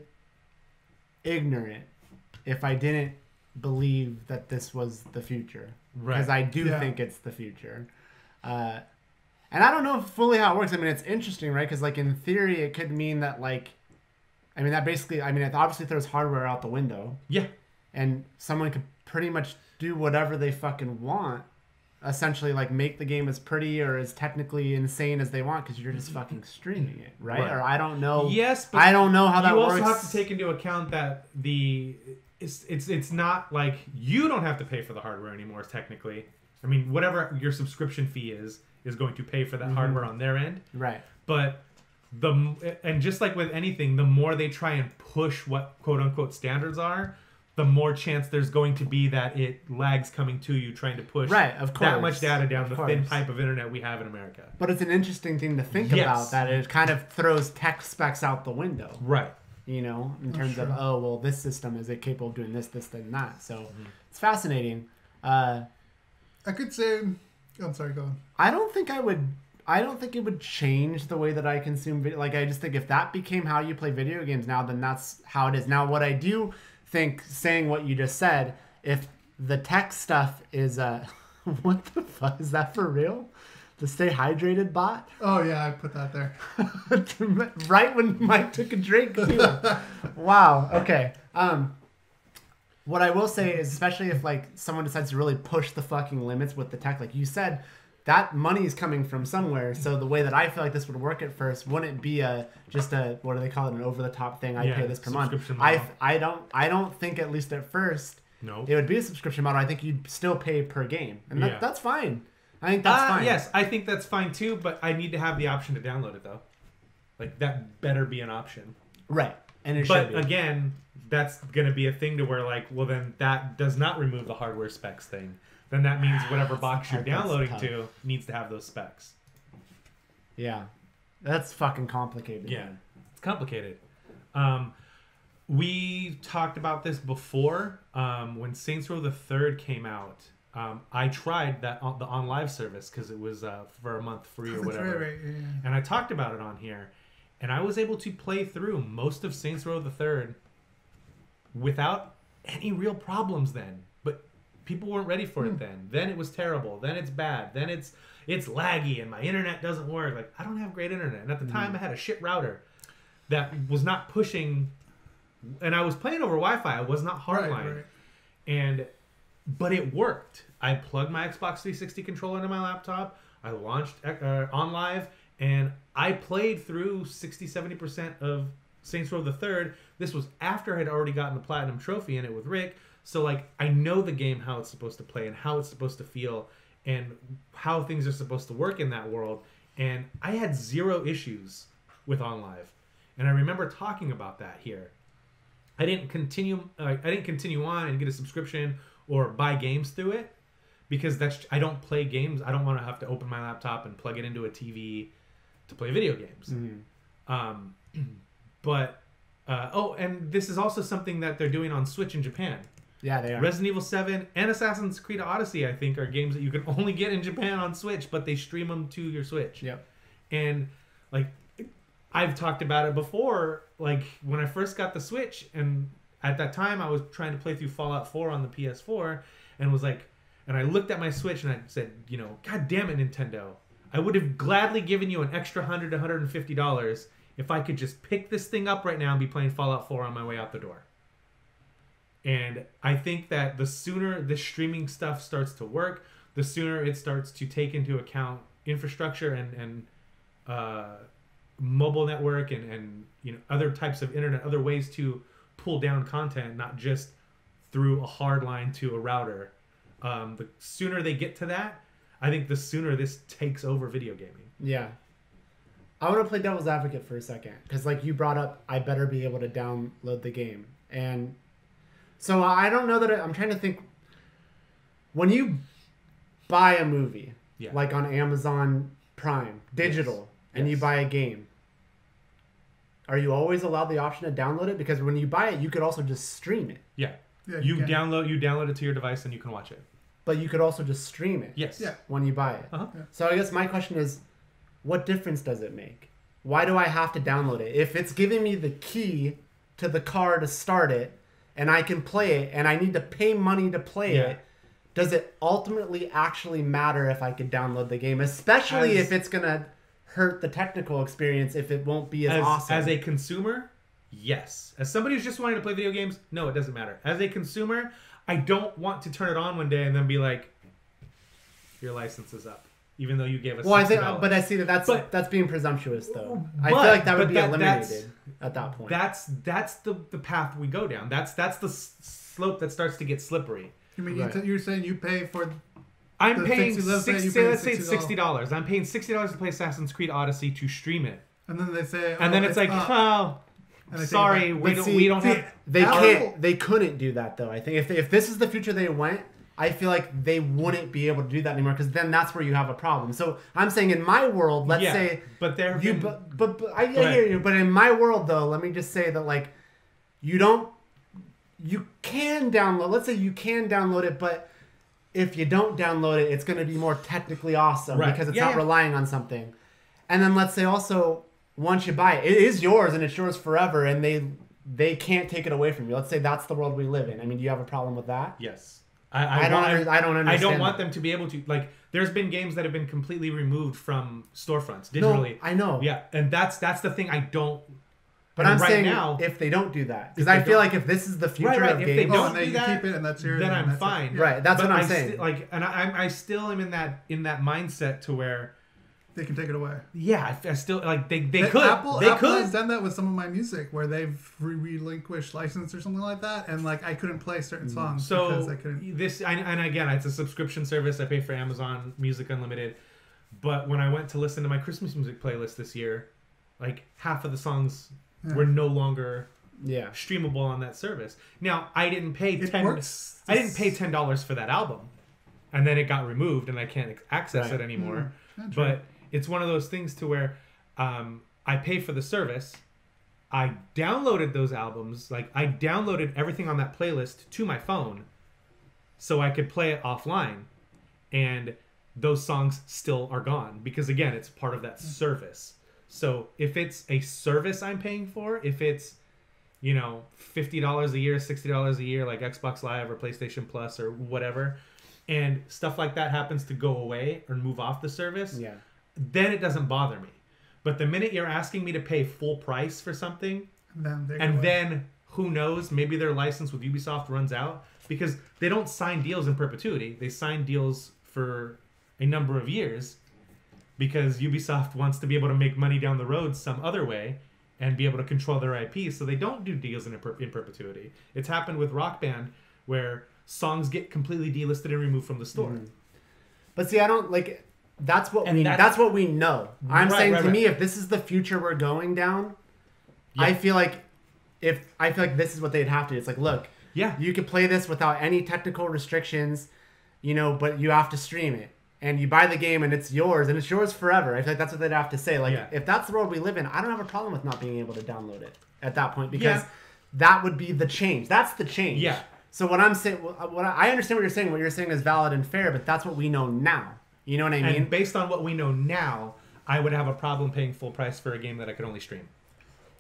ignorant if I didn't believe that this was the future. Because I do think it's the future. And I don't know fully how it works. I mean, it's interesting, right? Because, like, in theory, it could mean that, like, I mean, that basically, I mean, it obviously throws hardware out the window. Yeah. And someone could pretty much do whatever they fucking want. Essentially, like, make the game as pretty or as technically insane as they want because you're just fucking streaming it, right? Or I don't know. Yes, but I don't know how that works. You also have to take into account that it's not like you don't have to pay for the hardware anymore, technically. I mean, whatever your subscription fee is going to pay for that hardware on their end. Right. But and just like with anything, the more they try and push what quote unquote standards are, the more chance there's going to be that it lags coming to you trying to push that much data down the thin pipe of internet we have in America. But it's an interesting thing to think about, that it kind of throws tech specs out the window. Right. You know, in terms of, oh, well, this system, is it capable of doing this, and that? So it's fascinating. I could say, I'm sorry, go on. I don't think it would change the way that I consume video. Like, I just think if that became how you play video games now, then that's how it is. Now, what I do think, saying what you just said, if the tech stuff is what the fuck is that for real? The Stay Hydrated bot? Oh yeah, I put that there. Right when Mike took a drink too. Wow. Okay. What I will say is, especially if like someone decides to really push the fucking limits with the tech, like you said, that money is coming from somewhere. So the way that I feel like this would work at first, wouldn't be just a what do they call it, an over the top thing? I pay this per month. I don't think, at least at first, it would be a subscription model. I think you'd still pay per game, and that's fine. I think that's fine. Yes, I think that's fine too. But I need to have the option to download it though. Like that better be an option. Right, and it but should be. Again, that's gonna be a thing to where like, well, then that does not remove the hardware specs thing. Then that means whatever box you're downloading to needs to have those specs. Yeah. That's fucking complicated. Yeah. It's complicated. We talked about this before. When Saints Row the Third came out, I tried the on live service because it was for a month free or whatever. Right, yeah. And I talked about it on here. And I was able to play through most of Saints Row the Third without any real problems then. People weren't ready for it then. Then it was terrible. Then it's bad. Then it's laggy and my internet doesn't work. Like, I don't have great internet. And at the time, I had a shit router that was not pushing. And I was playing over Wi-Fi. I was not hardline. Right. But it worked. I plugged my Xbox 360 controller into my laptop. I launched on live. And I played through 60-70% of Saints Row the Third. This was after I had already gotten the Platinum Trophy in it with Rick. So, like, I know the game, how it's supposed to play and how it's supposed to feel and how things are supposed to work in that world. And I had zero issues with OnLive. And I remember talking about that here. I didn't continue on and get a subscription or buy games through it because I don't play games. I don't want to have to open my laptop and plug it into a TV to play video games. And this is also something that they're doing on Switch in Japan. Yeah, they are. Resident Evil 7 and Assassin's Creed Odyssey, I think, are games that you can only get in Japan on Switch, but they stream them to your Switch. Yep. And, like, I've talked about it before, like, when I first got the Switch, and at that time I was trying to play through Fallout 4 on the PS4, and was like, and I looked at my Switch and I said, you know, God damn it, Nintendo. I would have gladly given you an extra $100 to $150 if I could just pick this thing up right now and be playing Fallout 4 on my way out the door. And I think that the sooner this streaming stuff starts to work, the sooner it starts to take into account infrastructure and mobile network and you know, other types of internet, other ways to pull down content, not just through a hard line to a router. The sooner they get to that, I think the sooner this takes over video gaming. Yeah. I want to play devil's advocate for a second because, like, you brought up, I better be able to download the game. And so I don't know that I'm trying to think. When you buy a movie, like on Amazon Prime, digital, and you buy a game, are you always allowed the option to download it? Because when you buy it, you could also just stream it. Yeah. Yeah, you download it to your device and you can watch it. But you could also just stream it. Yes. Yeah. When you buy it. Uh-huh. Yeah. So I guess my question is, what difference does it make? Why do I have to download it? If it's giving me the key to the car to start it, and I can play it, and I need to pay money to play it, does it ultimately actually matter if I could download the game? Especially if it's going to hurt the technical experience, if it won't be as awesome. As a consumer, yes. As somebody who's just wanting to play video games, no, it doesn't matter. As a consumer, I don't want to turn it on one day and then be like, your license is up. Even though you gave us $60. Well, I think, but I see that's being presumptuous, though. I feel like that would be eliminated at that point. That's the path we go down. That's the slope that starts to get slippery. You mean you're saying you pay for? I'm paying let's say it's $60. I'm paying $60 to play Assassin's Creed Odyssey to stream it. And then they say, and then it's like, oh, sorry, we don't have. They couldn't do that though. I think if this is the future they went, I feel like they wouldn't be able to do that anymore because then that's where you have a problem. So I'm saying in my world, let's say, but there, but I hear you. But in my world though, let me just say that like, you can download. Let's say you can download it, but if you don't download it, it's going to be more technically awesome because it's not relying on something. And then let's say also once you buy it, it is yours and it's yours forever, and they can't take it away from you. Let's say that's the world we live in. I mean, do you have a problem with that? Yes. I don't understand. I don't want them to be able to, like, there's been games that have been completely removed from storefronts digitally. No, I know. Yeah, and that's the thing I don't. But I'm saying now, if they don't do that, because I feel like if this is the future of games, if they don't do that, keep it and that's yours, then I'm fine. Right, that's what I'm saying. I still am in that mindset to where they can take it away. Yeah, I still like they could. Apple could. has done that with some of my music where they've relinquished license or something like that, and like I couldn't play certain songs because I couldn't. And again, it's a subscription service. I pay for Amazon Music Unlimited, but when I went to listen to my Christmas music playlist this year, like half of the songs were no longer streamable on that service. Now I didn't pay $10 for that album, and then it got removed, and I can't access it anymore. But it's one of those things to where I pay for the service. I downloaded those albums. Like, I downloaded everything on that playlist to my phone so I could play it offline. And those songs still are gone because, again, it's part of that service. So if it's a service I'm paying for, if it's, $50 a year, $60 a year, like Xbox Live or PlayStation Plus or whatever, and stuff like that happens to go away or move off the service, then it doesn't bother me. But the minute you're asking me to pay full price for something, then who knows, maybe their license with Ubisoft runs out, because they don't sign deals in perpetuity. They sign deals for a number of years because Ubisoft wants to be able to make money down the road some other way and be able to control their IP, so they don't do deals in perpetuity. It's happened with Rock Band where songs get completely delisted and removed from the store. But see, I don't like. That's what we know. I'm saying to me, if this is the future we're going down, I feel like this is what they'd have to do. It's like, look, you could play this without any technical restrictions, but you have to stream it, and you buy the game and it's yours forever. I feel like that's what they'd have to say. Like, if that's the world we live in, I don't have a problem with not being able to download it at that point, because that would be the change. That's the change. Yeah. So what I'm saying, I understand what you're saying. What you're saying is valid and fair, but that's what we know now. You know what I mean? And based on what we know now, I would have a problem paying full price for a game that I could only stream.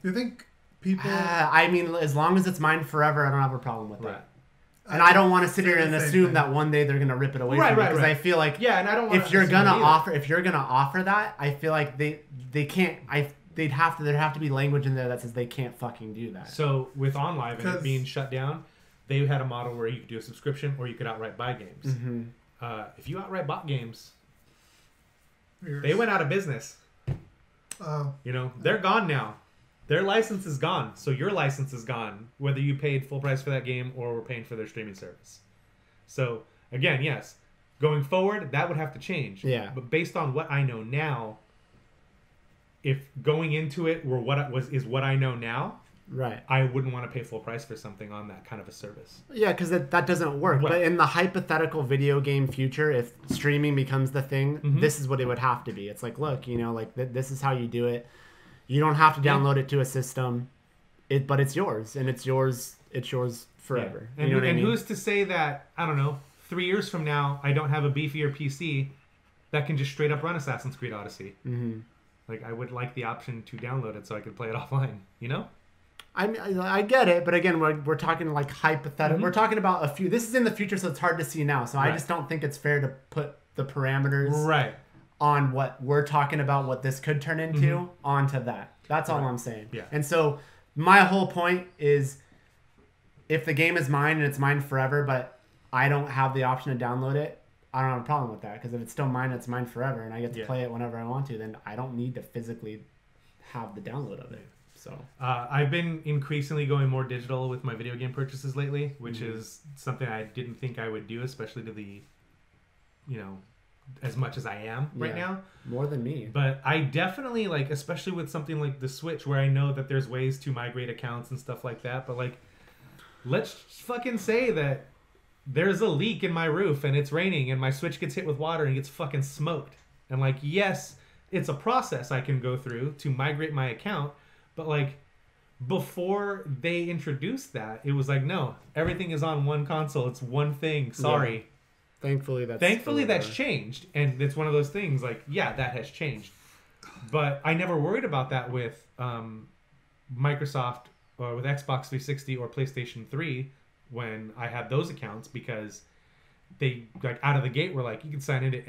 Do you think people... I mean, as long as it's mine forever, I don't have a problem with that. And I don't want to sit here and assume that one day they're going to rip it away from me, because I feel like and I don't want if you're going to offer that, I feel like they can't. There'd have to be language in there that says they can't fucking do that. So with OnLive and it being shut down, they had a model where you could do a subscription or you could outright buy games. If you outright bought games, they went out of business. They're gone now. Their license is gone, so your license is gone, whether you paid full price for that game or were paying for their streaming service. So again, yes, going forward, that would have to change. Yeah. But based on what I know now, if going into it were what I know now, right, I wouldn't want to pay full price for something on that kind of a service. Yeah, because that doesn't work. But in the hypothetical video game future, if streaming becomes the thing, this is what it would have to be. It's like, look, this is how you do it. You don't have to download it to a system, but it's yours, and it's yours forever. Yeah. And, you know what I mean? Who's to say that, I don't know, 3 years from now, I don't have a beefier PC that can just straight up run Assassin's Creed Odyssey. Mm-hmm. Like, I would like the option to download it so I could play it offline, you know? I get it, but again, we're talking like hypothetical. We're talking about a few. This is in the future, so it's hard to see now. So I just don't think it's fair to put the parameters on what we're talking about, what this could turn into, onto that. That's all I'm saying. Yeah. And so my whole point is, if the game is mine and it's mine forever, but I don't have the option to download it, I don't have a problem with that, because if it's still mine, it's mine forever, and I get to play it whenever I want to, then I don't need to physically have the download of it. So I've been increasingly going more digital with my video game purchases lately, which is something I didn't think I would do, especially to the, you know, as much as I am right now. More than me. But I definitely, like, especially with something like the Switch, where I know that there's ways to migrate accounts and stuff like that. But, like, let's fucking say that there's a leak in my roof and it's raining and my Switch gets hit with water and gets fucking smoked. And, like, yes, it's a process I can go through to migrate my account. But, like, before they introduced that, it was like, no, everything is on one console. It's one thing. Sorry. Yeah. Thankfully, that's changed. And it's one of those things, like, yeah, that has changed. But I never worried about that with Microsoft or with Xbox 360 or PlayStation 3 when I had those accounts, because they, like, out of the gate were like, you can sign into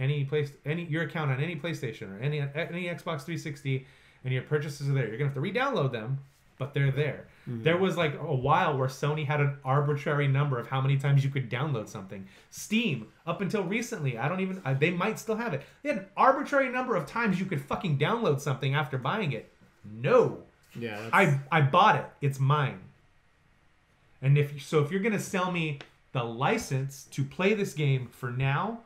your account on any PlayStation or any Xbox 360, and your purchases are there. You're gonna have to re-download them, but they're there. There was like a while where Sony had an arbitrary number of how many times you could download something. Steam, up until recently, they might still have it. They had an arbitrary number of times you could fucking download something after buying it. No. Yeah. I bought it. It's mine. And if you're gonna sell me the license to play this game for now,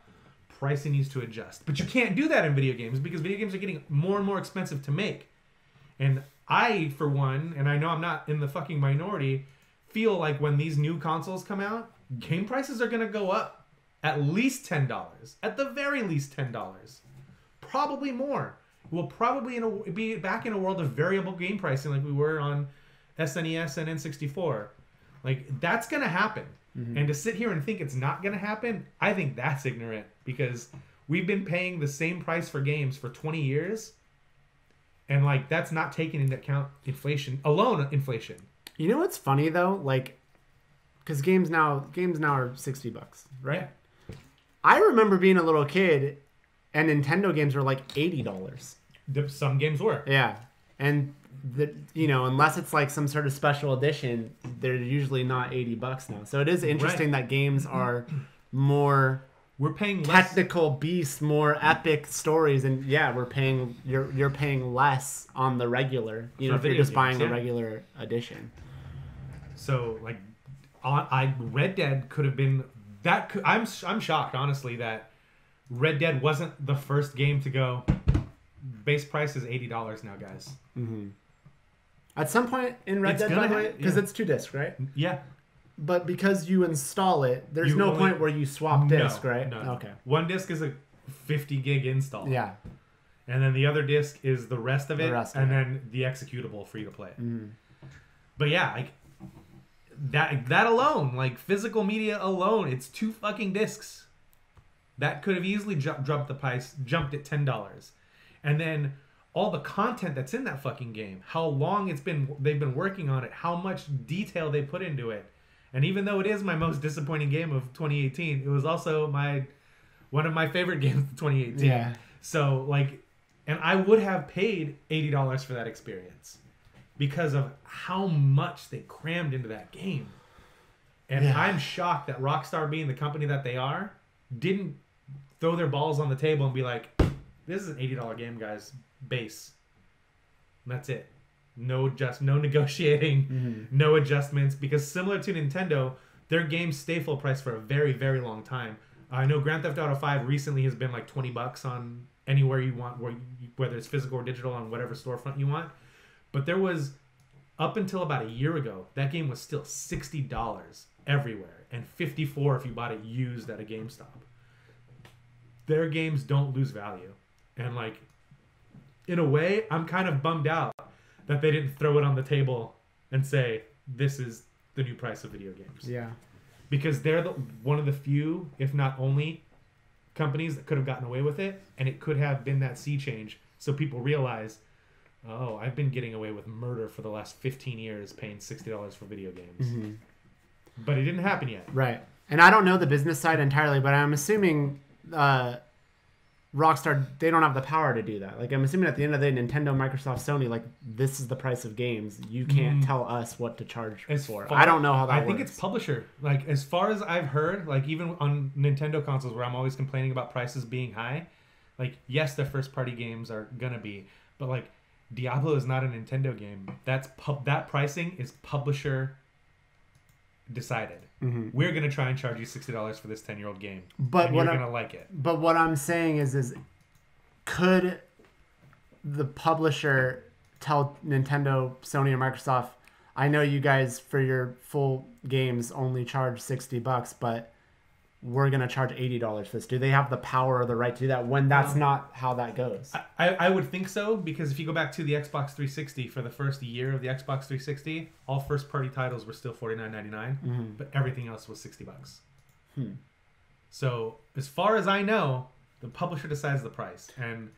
pricing needs to adjust. But you can't do that in video games, because video games are getting more and more expensive to make. And I, for one, and I know I'm not in the fucking minority, feel like when these new consoles come out, game prices are going to go up at least $10. At the very least $10. Probably more. We'll probably be back in a world of variable game pricing like we were on SNES and N64. Like, that's going to happen. And to sit here and think it's not going to happen, I think that's ignorant, because we've been paying the same price for games for 20 years. And, like, that's not taking into account inflation. You know what's funny, though? Like, because games now are $60, right? Yeah. I remember being a little kid, and Nintendo games were like $80. Some games were. Yeah. And, unless it's like some sort of special edition, they're usually not $80 now. So it is interesting that games are more... We're paying technical beasts, more epic stories, and you're paying less on the regular. If you're just buying the regular edition. So, like, Red Dead could have been that. I'm shocked, honestly, that Red Dead wasn't the first game to go. Base price is $80 now, guys. Mm-hmm. At some point in Red Dead, by the way, because it's 2 discs, right? Yeah. But because you install it, there's no point where you swap disc, right? No. Okay. One disc is a 50 gig install. Yeah. And then the other disc is the rest of it, then the executable for you to play. But yeah, like that alone, like physical media alone, it's 2 fucking discs. That could have easily jumped the price, jumped at $10. And then all the content that's in that fucking game, how long they've been working on it, how much detail they put into it. And even though it is my most disappointing game of 2018, it was also one of my favorite games of 2018. Yeah. So, like, and I would have paid $80 for that experience because of how much they crammed into that game. And I'm shocked that Rockstar, being the company that they are, didn't throw their balls on the table and be like, this is an $80 game, guys. Base. And that's it. No negotiating, no adjustments, because similar to Nintendo, their games stay full price for a very, very long time. I know Grand Theft Auto 5 recently has been like $20 on anywhere you want, whether it's physical or digital, on whatever storefront you want. But there was, up until about a year ago, that game was still $60 everywhere, and $54 if you bought it used at a GameStop. Their games don't lose value. And, like, in a way, I'm kind of bummed out that they didn't throw it on the table and say, this is the new price of video games. Yeah. Because they're one of the few, if not only, companies that could have gotten away with it, and it could have been that sea change so people realize, oh, I've been getting away with murder for the last 15 years paying $60 for video games. Mm-hmm. But it didn't happen yet. Right. And I don't know the business side entirely, but I'm assuming Rockstar, they don't have the power to do that. Like, I'm assuming at the end of the day, Nintendo, Microsoft, Sony, like, this is the price of games. You can't tell us what to charge for. I don't know how that works. I think it's publisher. Like, as far as I've heard, like, even on Nintendo consoles where I'm always complaining about prices being high, like, yes, their first-party games are gonna be, but, like, Diablo is not a Nintendo game. That pricing is publisher decided. Mm-hmm. We're gonna try and charge you $60 for this 10-year-old game, but and you're gonna like it. But what I'm saying is could the publisher tell Nintendo, Sony, or Microsoft, I know you guys for your full games only charge $60, but we're gonna charge $80 for this? Do they have the power or the right to do that when that's not how that goes? I would think so, because if you go back to the Xbox 360, for the first year of the Xbox 360, all first-party titles were still $49.99, but everything else was $60. So as far as I know, the publisher decides the price, and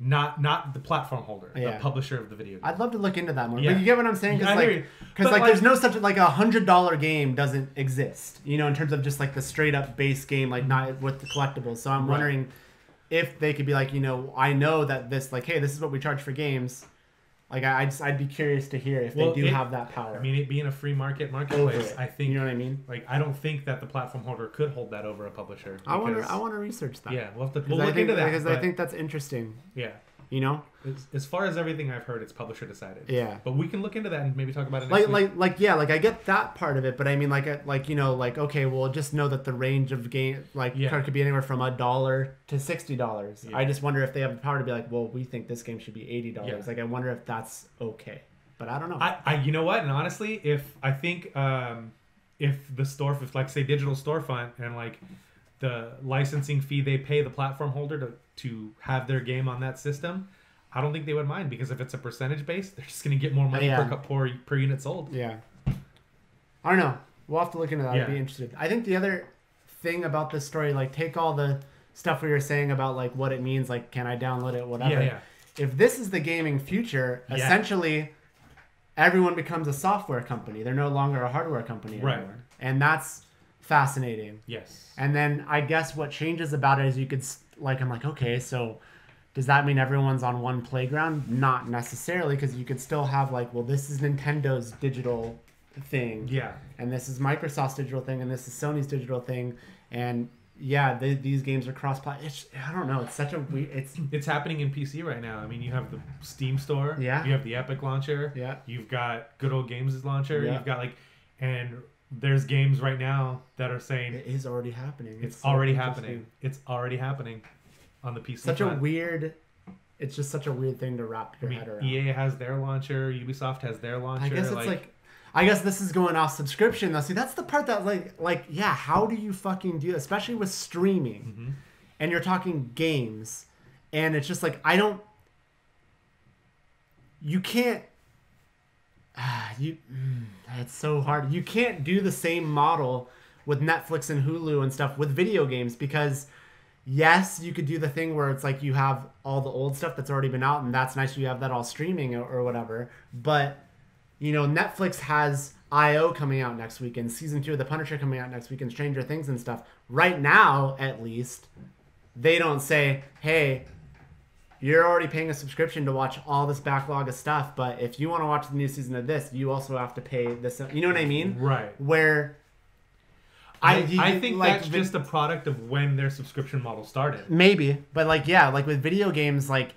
not the platform holder, the publisher of the video game. I'd love to look into that more. Yeah. But you get what I'm saying? Because like, there's no such, like, $100 game doesn't exist, you know, in terms of just like the straight up base game, like not with the collectibles. So I'm wondering if they could be like, you know, I know that this, like, hey, this is what we charge for games. Like, I'd be curious to hear if they do have that power. I mean, it being a free marketplace, I think, you know what I mean? Like, I don't think that the platform holder could hold that over a publisher. I want to research that. Yeah, we'll look into that, because I think that's interesting. Yeah. You know, as far as everything I've heard, it's publisher decided. Yeah, but we can look into that and maybe talk about it next week. Like I get that part of it, but I mean, okay, well, just know that the range of game could be anywhere from $1 to $60. Yeah. I just wonder if they have the power to be like, well, we think this game should be $80. Yeah. Like, I wonder if that's okay, but I don't know. I you know what? And honestly, if the store, if like say digital storefront and like the licensing fee they pay the platform holder to have their game on that system, I don't think they would mind, because if it's a percentage base, they're just going to get more money per unit sold. Yeah. I don't know. We'll have to look into that. Yeah. I'd be interested. I think the other thing about this story, like, take all the stuff we were saying about, like, what it means, like, can I download it, whatever. Yeah. If this is the gaming future, essentially everyone becomes a software company. They're no longer a hardware company anymore. Right. And that's fascinating. Yes. And then I guess what changes about it is you could, like, I'm like, okay, so does that mean everyone's on one playground? Not necessarily, because you could still have, like, well, this is Nintendo's digital thing. Yeah. And this is Microsoft's digital thing, and this is Sony's digital thing. And yeah, these games are cross-platform. I don't know. It's such a weird... It's happening in PC right now. I mean, you have the Steam store. Yeah. You have the Epic launcher. Yeah. You've got Good Old Games' launcher. Yeah. You've got, like... And there's games right now that are saying... It is already happening. It's already happening. It's already happening on the PC front. It's just such a weird thing to wrap your head around. EA has their launcher. Ubisoft has their launcher. I guess it's I guess this is going off subscription though. See, that's the part that yeah, how do you fucking do that? Especially with streaming. Mm-hmm. And you're talking games. And it's just like, you can't, it's so hard. You can't do the same model with Netflix and Hulu and stuff with video games, because yes, you could do the thing where it's like you have all the old stuff that's already been out, and that's nice. You have that all streaming or whatever. But, you know, Netflix has I.O. coming out next week, and season 2 of The Punisher coming out next week, and Stranger Things and stuff. Right now, at least, they don't say, hey, you're already paying a subscription to watch all this backlog of stuff, but if you want to watch the new season of this, you also have to pay this. You know what I mean? Right. Where... I think that's just a product of when their subscription model started. Maybe, but with video games, I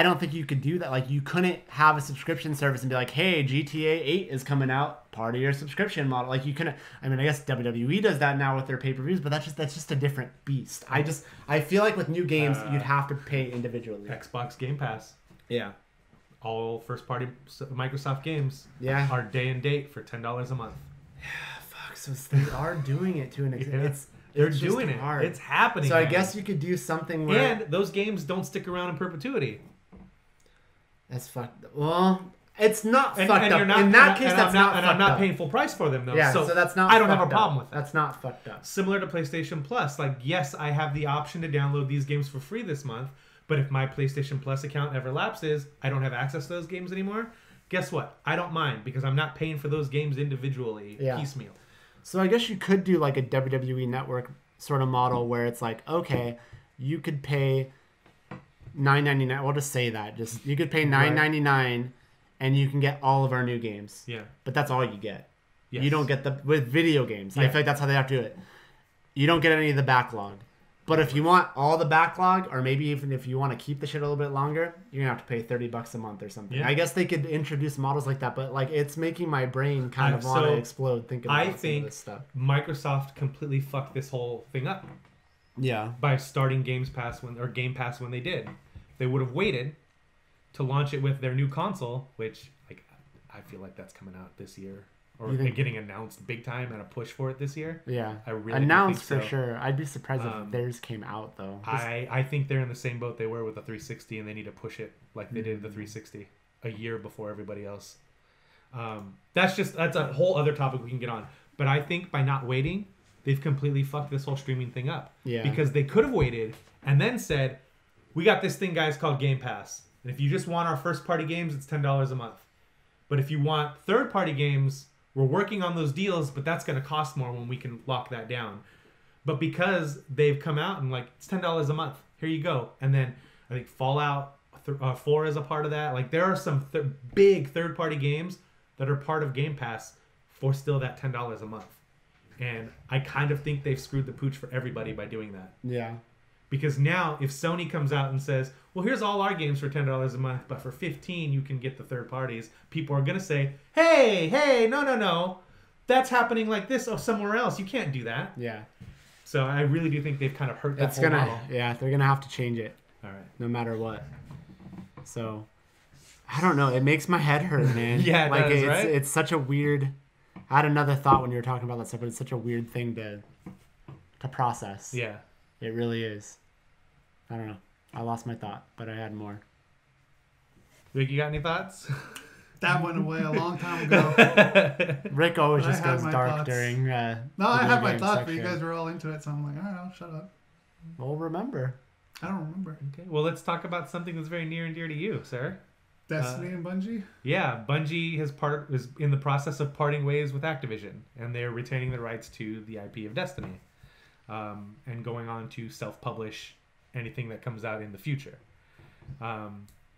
don't think you could do that. Like, you couldn't have a subscription service and be like, hey, GTA 8 is coming out, part of your subscription model. Like, you couldn't. I mean, I guess WWE does that now with their pay-per-views, but that's just a different beast. I feel like with new games, you'd have to pay individually. Xbox Game Pass. Yeah. All first-party Microsoft games. Yeah. Are day and date for $10 a month. So they are doing it to an extent. They're doing it. Hard. It's happening. So I guess you could do something where... And those games don't stick around in perpetuity. That's fucked. Well, it's not And fucked you're up. not, In that case, that's not and fucked I'm not up. paying full price for them though. Yeah, so that's not. I don't have a fucked problem up. with that. That's not fucked up. Similar to PlayStation Plus, like yes, I have the option to download these games for free this month, but if my PlayStation Plus account ever lapses, I don't have access to those games anymore. Guess what? I don't mind because I'm not paying for those games individually, piecemeal. So I guess you could do like a WWE Network sort of model where it's like, okay, you could pay $9.99. We'll just say that. Just you could pay $9.99 and you can get all of our new games. Yeah. But that's all you get. Yes. You don't get the with video games. I Yeah. feel like that's how they have to do it. You don't get any of the backlog. But if you want all the backlog, or maybe even if you want to keep the shit a little bit longer, you're gonna have to pay $30 a month or something. Yeah. I guess they could introduce models like that, but like it's making my brain kind of want to explode thinking about some of this stuff. Microsoft completely fucked this whole thing up. Yeah. By starting Game Pass when they did. They would have waited to launch it with their new console, which like I feel like that's coming out this year. Or getting announced big time and a push for it this year. Yeah, I really announced think for so. sure. I'd be surprised if theirs came out though. I think they're in the same boat they were with the 360, and they need to push it like they did the 360 a year before everybody else. That's a whole other topic we can get on. But I think by not waiting, they've completely fucked this whole streaming thing up. Yeah. Because they could have waited and then said, "We got this thing, guys, called Game Pass, and if you just want our first party games, it's $10 a month. But if you want third party games, we're working on those deals, but that's going to cost more when we can lock that down." But because they've come out and like, it's $10 a month, here you go. And then I think Fallout 4 is a part of that. Like there are some big third-party games that are part of Game Pass for still that $10 a month. And I kind of think they've screwed the pooch for everybody by doing that. Yeah. Because now if Sony comes out and says, well, here's all our games for $10 a month, but for $15 you can get the third parties, people are going to say, hey, no. That's happening like this or somewhere else. You can't do that. Yeah. So I really do think they've kind of hurt that whole model. Yeah, they're going to have to change it. All right. No matter what. So, I don't know. It makes my head hurt, man. Yeah, it does, right? It's such a weird... I had another thought when you were talking about that stuff, but it's such a weird thing to process. Yeah. It really is. I don't know. I lost my thought, but I had more. Rick, you got any thoughts? That went away a long time ago. Rick always just goes dark thoughts. during. No, I had my thoughts, but you guys were all into it, so I'm like, all right, I'll shut up. Well, remember. I don't remember. Okay. Well, let's talk about something that's very near and dear to you, sir. Destiny and Bungie? Yeah, Bungie is in the process of parting ways with Activision, and they're retaining the rights to the IP of Destiny, and going on to self-publish anything that comes out in the future.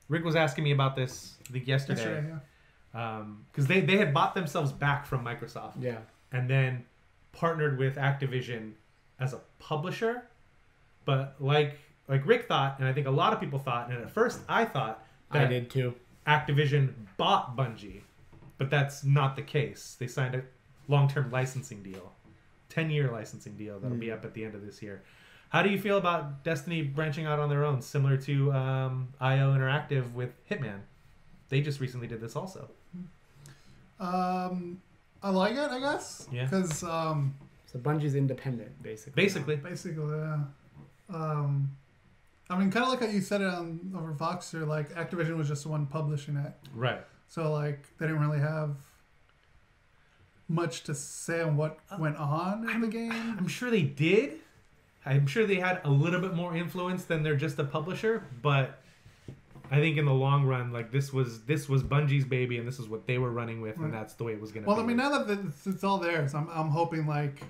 Rick was asking me about this, I think yesterday, because they had bought themselves back from Microsoft, and then partnered with Activision as a publisher, but like Rick thought, and I think a lot of people thought, and at first I thought that I did too. Activision bought Bungie, but that's not the case. They signed a long-term licensing deal, 10-year licensing deal that'll be up at the end of this year. How do you feel about Destiny branching out on their own, similar to IO Interactive with Hitman? They just recently did this also. I like it, I guess. Yeah. Because so Bungie's independent, basically. Basically, yeah. I mean, kind of like how you said it over Voxer, like Activision was just the one publishing it. Right. So like they didn't really have much to say on what went on in the game. I'm sure they did. I'm sure they had a little bit more influence than they're just a publisher, but I think in the long run, like this was Bungie's baby, and this is what they were running with, and that's the way it was going to be. Well, I mean, now that it's all there, so I'm hoping like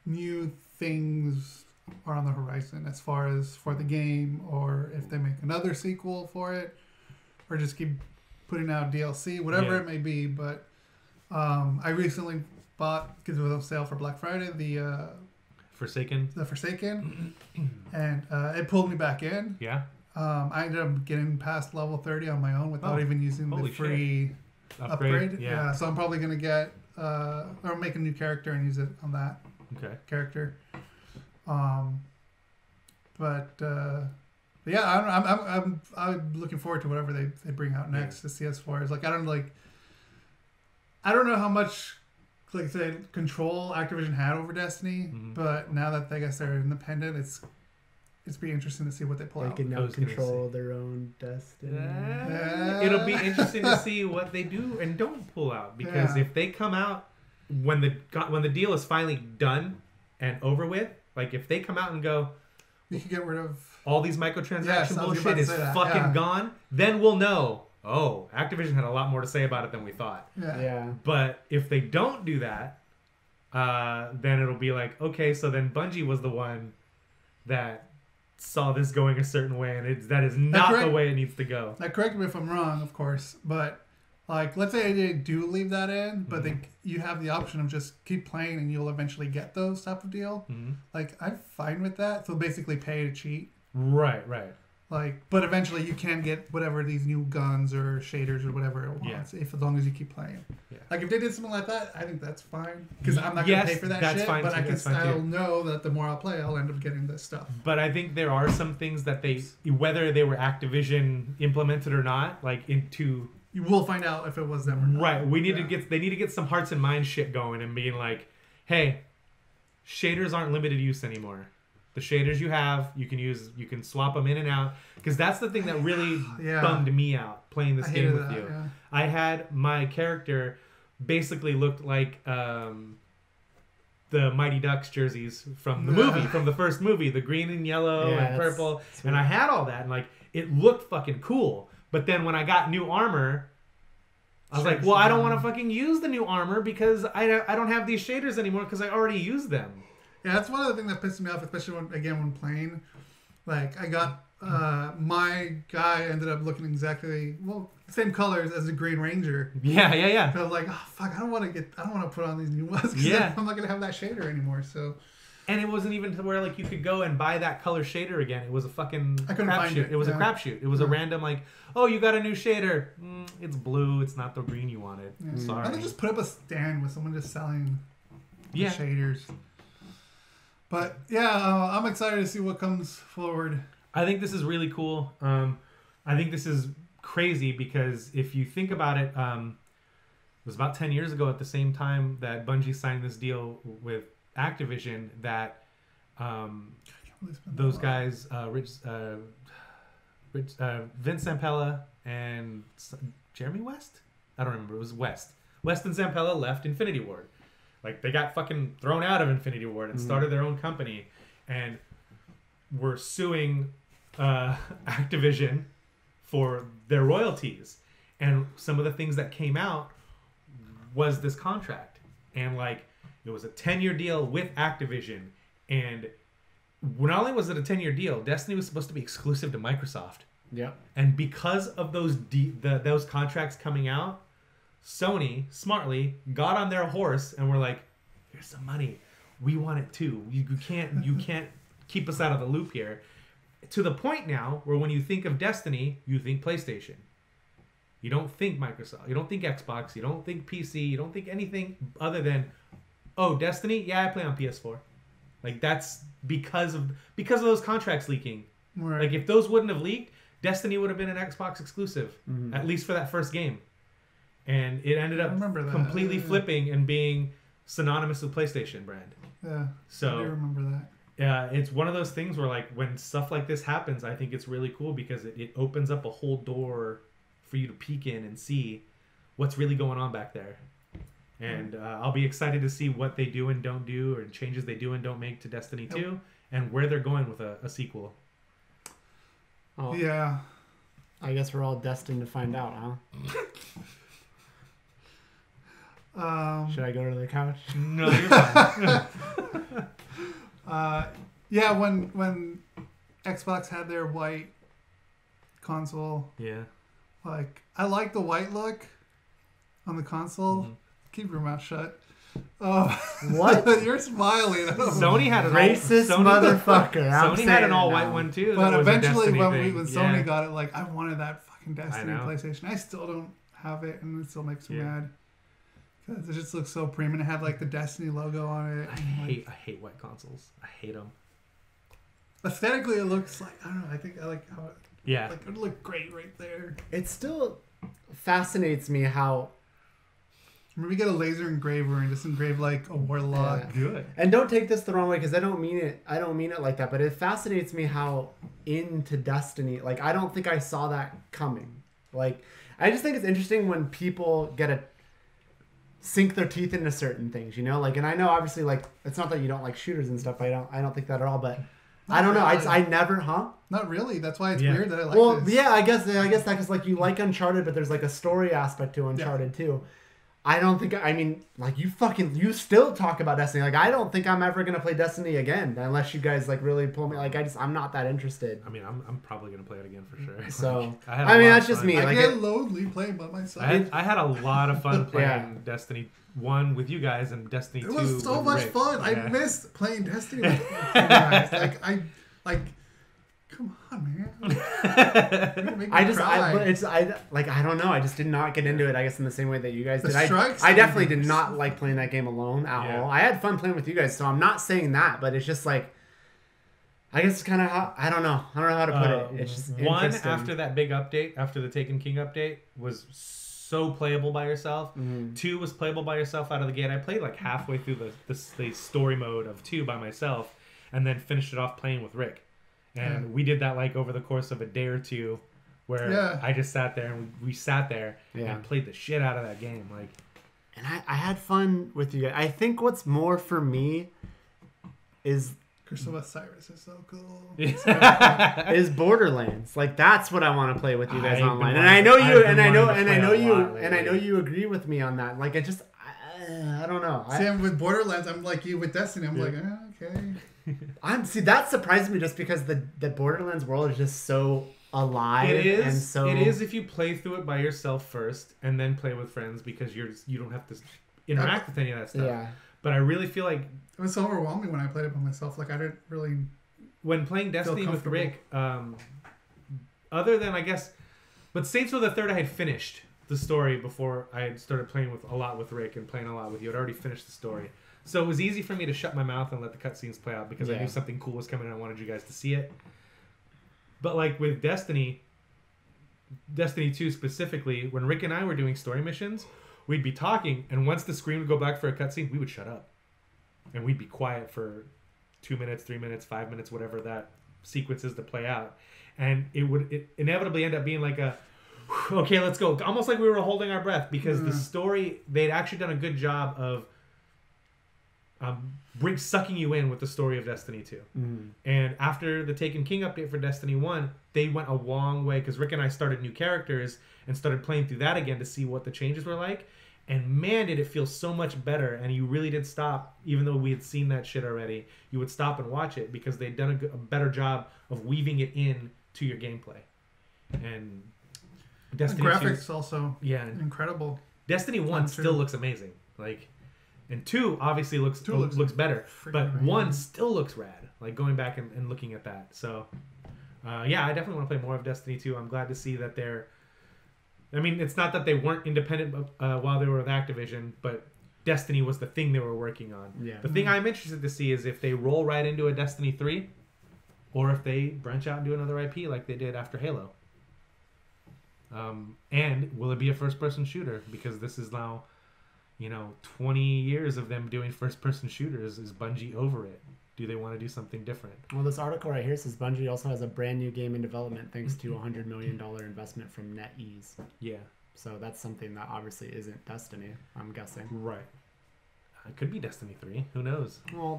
new things are on the horizon as far as for the game, or if they make another sequel for it, or just keep putting out DLC, whatever it may be. But I recently bought, because it was on sale for Black Friday, the Forsaken, and it pulled me back in. Yeah. I ended up getting past level 30 on my own without even using the free upgrade. Yeah. So I'm probably gonna get or make a new character and use it on that character. But yeah, I'm looking forward to whatever they bring out next to see as far as like I don't know how much like say control Activision had over Destiny, but now that I guess they're independent, it's be interesting to see what they pull They out. can now control their own destiny. It'll be interesting to see what they do and don't pull out, because if they come out when the deal is finally done and over with, like if they come out and go, you can get rid of all these microtransaction bullshit is fucking gone, then we'll know. Oh, Activision had a lot more to say about it than we thought. Yeah. But if they don't do that, then it'll be like, okay, so then Bungie was the one that saw this going a certain way, and that is not the way it needs to go. Now, correct me if I'm wrong, of course, but like, let's say they do leave that in, but you have the option of just keep playing and you'll eventually get those type of deal. Like, I'm fine with that. So basically pay to cheat. Right. Like, but eventually you can get whatever these new guns or shaders or whatever it wants, as long as you keep playing. Like, if they did something like that, I think that's fine, because I'm not gonna pay for that shit. But I'll know that the more I play, I'll end up getting this stuff. But I think there are some things that whether they were Activision implemented or not, like into. You will find out if it was them or not. Right. They need to get some hearts and minds shit going and being like, hey, shaders aren't limited use anymore. The shaders you have, you can swap them in and out. Because that's the thing that really bummed me out playing this game with you. Yeah. I had my character basically looked like the Mighty Ducks jerseys from the movie, from the first movie, the green and yellow and purple. And I had all that, and like it looked fucking cool. But then when I got new armor, I was like, well, I don't want to fucking use the new armor because I don't have these shaders anymore because I already used them. Yeah, that's one of the things that pissed me off, especially when playing. Like, I got my guy ended up looking exactly the same colors as the Green Ranger. Yeah. So I was like, oh fuck, I don't want to put on these new ones because I'm not gonna have that shader anymore. So. And it wasn't even to where like you could go and buy that color shader again. It was a fucking crapshoot. It was a crapshoot. It was a random like, oh, you got a new shader. It's blue. It's not the green you wanted. Sorry. Why don't they just put up a stand with someone just selling shaders? But yeah, I'm excited to see what comes forward. I think this is really cool. I think this is crazy because if you think about it, it was about 10 years ago at the same time that Bungie signed this deal with Activision that those guys, Vince Zampella and Jeremy West? I don't remember. It was West. West and Zampella left Infinity Ward. Like, they got fucking thrown out of Infinity Ward and started their own company and were suing Activision for their royalties. And some of the things that came out was this contract. And, like, it was a 10-year deal with Activision. And not only was it a 10-year deal, Destiny was supposed to be exclusive to Microsoft. Yeah. And because of those those contracts coming out, Sony smartly got on their horse and were like, "Here's some money. We want it too. You can't keep us out of the loop here." To the point now where when you think of Destiny, you think PlayStation. You don't think Microsoft. You don't think Xbox. You don't think PC. You don't think anything other than, oh, Destiny. Yeah, I play on PS4. Like, that's because of those contracts leaking. Right. Like, if those wouldn't have leaked, Destiny would have been an Xbox exclusive, at least for that first game. And it ended up completely flipping and being synonymous with PlayStation brand. Yeah, so I do remember that. Yeah, it's one of those things where, like, when stuff like this happens, I think it's really cool because it opens up a whole door for you to peek in and see what's really going on back there. And I'll be excited to see what they do and don't do, or changes they do and don't make to Destiny 2, and where they're going with a sequel. Oh, yeah. I guess we're all destined to find out, huh? Should I go to the couch? No, you're fine. Yeah, when Xbox had their white console, like, I like the white look on the console. Keep your mouth shut. What? You're smiling. Sony had an racist motherfucker. Sony had an all-white one too. But eventually, when Sony got it, like, I wanted that fucking Destiny PlayStation. I still don't have it, and it still makes me mad. Because it just looks so premium. It had, like, the Destiny logo on it. I hate white consoles. I hate them. Aesthetically, it looks like, I don't know. I think I like how it. Yeah. Like, it would look great right there. It still fascinates me how Maybe get a laser engraver and just engrave like a warlock. Yeah. Good. And don't take this the wrong way because I don't mean it like that. But it fascinates me how into Destiny. Like I don't think I saw that coming. Like I just think it's interesting when people get a sink their teeth into certain things, you know. Like, and I know obviously like it's not that you don't like shooters and stuff. I don't think that at all. But I don't know. I never, Not really. That's why it's weird that I like well, this. yeah, I guess that because like you like Uncharted, but there's like a story aspect to Uncharted too. I don't think. I mean, like you still talk about Destiny. Like I don't think I'm ever gonna play Destiny again unless you guys like really pull me. Like I'm not that interested. I mean, I'm probably gonna play it again for sure. So Like, I mean, that's just me. I Like get lonely playing by myself. I had a lot of fun playing Destiny 1 with you guys and Destiny 2. It was so with much Rick. fun. Yeah. I missed playing Destiny with you guys. Come on, man. I don't know. I just did not get into it. I guess in the same way that you guys did. Strikes I definitely did not like playing that game alone at all. I had fun playing with you guys, so I'm not saying that, but it's just like, I guess it's kind of how I don't know how to put it. It's just one after that big update, after the Taken King update, was so playable by yourself. 2 was playable by yourself out of the gate. I played like halfway through the story mode of 2 by myself, and then finished it off playing with Rick. And we did that like over the course of a day or two, where I just sat there and we sat there and played the shit out of that game. Like, and I had fun with you guys. I think what's more for me is Crystal Osiris is so cool. is Borderlands. Like that's what I want to play with you guys online. And I know you agree with me on that. Like I just I don't know. Same with Borderlands. I'm like you with Destiny. I'm like, okay. That surprised me just because the Borderlands world is just so alive. it is. And so it is if you play through it by yourself first and then play with friends because you don't have to interact with any of that stuff. Yeah. But I really feel like it was so overwhelming when I played it by myself. Like I didn't really. When playing Destiny with Rick, other than I guess, but Saints Row the Third, I had finished the story before I had started playing with Rick and playing a lot with you. I'd already finished the story. So it was easy for me to shut my mouth and let the cutscenes play out because I knew something cool was coming and I wanted you guys to see it. But like with Destiny 2 specifically, when Rick and I were doing story missions, we'd be talking, and once the screen would go back for a cutscene, we would shut up. And we'd be quiet for 2 minutes, 3 minutes, 5 minutes, whatever that sequence is to play out. And it would inevitably end up being like a, okay, let's go. Almost like we were holding our breath because the story, they'd actually done a good job of sucking you in with the story of Destiny 2. And after the Taken King update for Destiny 1, they went a long way because Rick and I started new characters and started playing through that again to see what the changes were like. And man, did it feel so much better. And you really did stop, even though we had seen that shit already, you would stop and watch it because they'd done a better job of weaving it in to your gameplay. And Destiny the graphics 2, also incredible. Destiny 1 still looks amazing. Like, and 2 obviously looks better, but 1 still looks rad. Like going back and looking at that. So, I definitely want to play more of Destiny 2. I'm glad to see that they're. I mean, it's not that they weren't independent while they were with Activision, but Destiny was the thing they were working on. Yeah. The thing I'm interested to see is if they roll right into a Destiny 3, or if they branch out and do another IP like they did after Halo. And will it be a first-person shooter? Because this is now, 20 years of them doing first-person shooters. Is Bungie over it? Do they want to do something different? Well, this article right here says Bungie also has a brand new game in development thanks to a $100 million investment from NetEase. Yeah. So that's something that obviously isn't Destiny, I'm guessing. Right. It could be Destiny 3. Who knows? Well,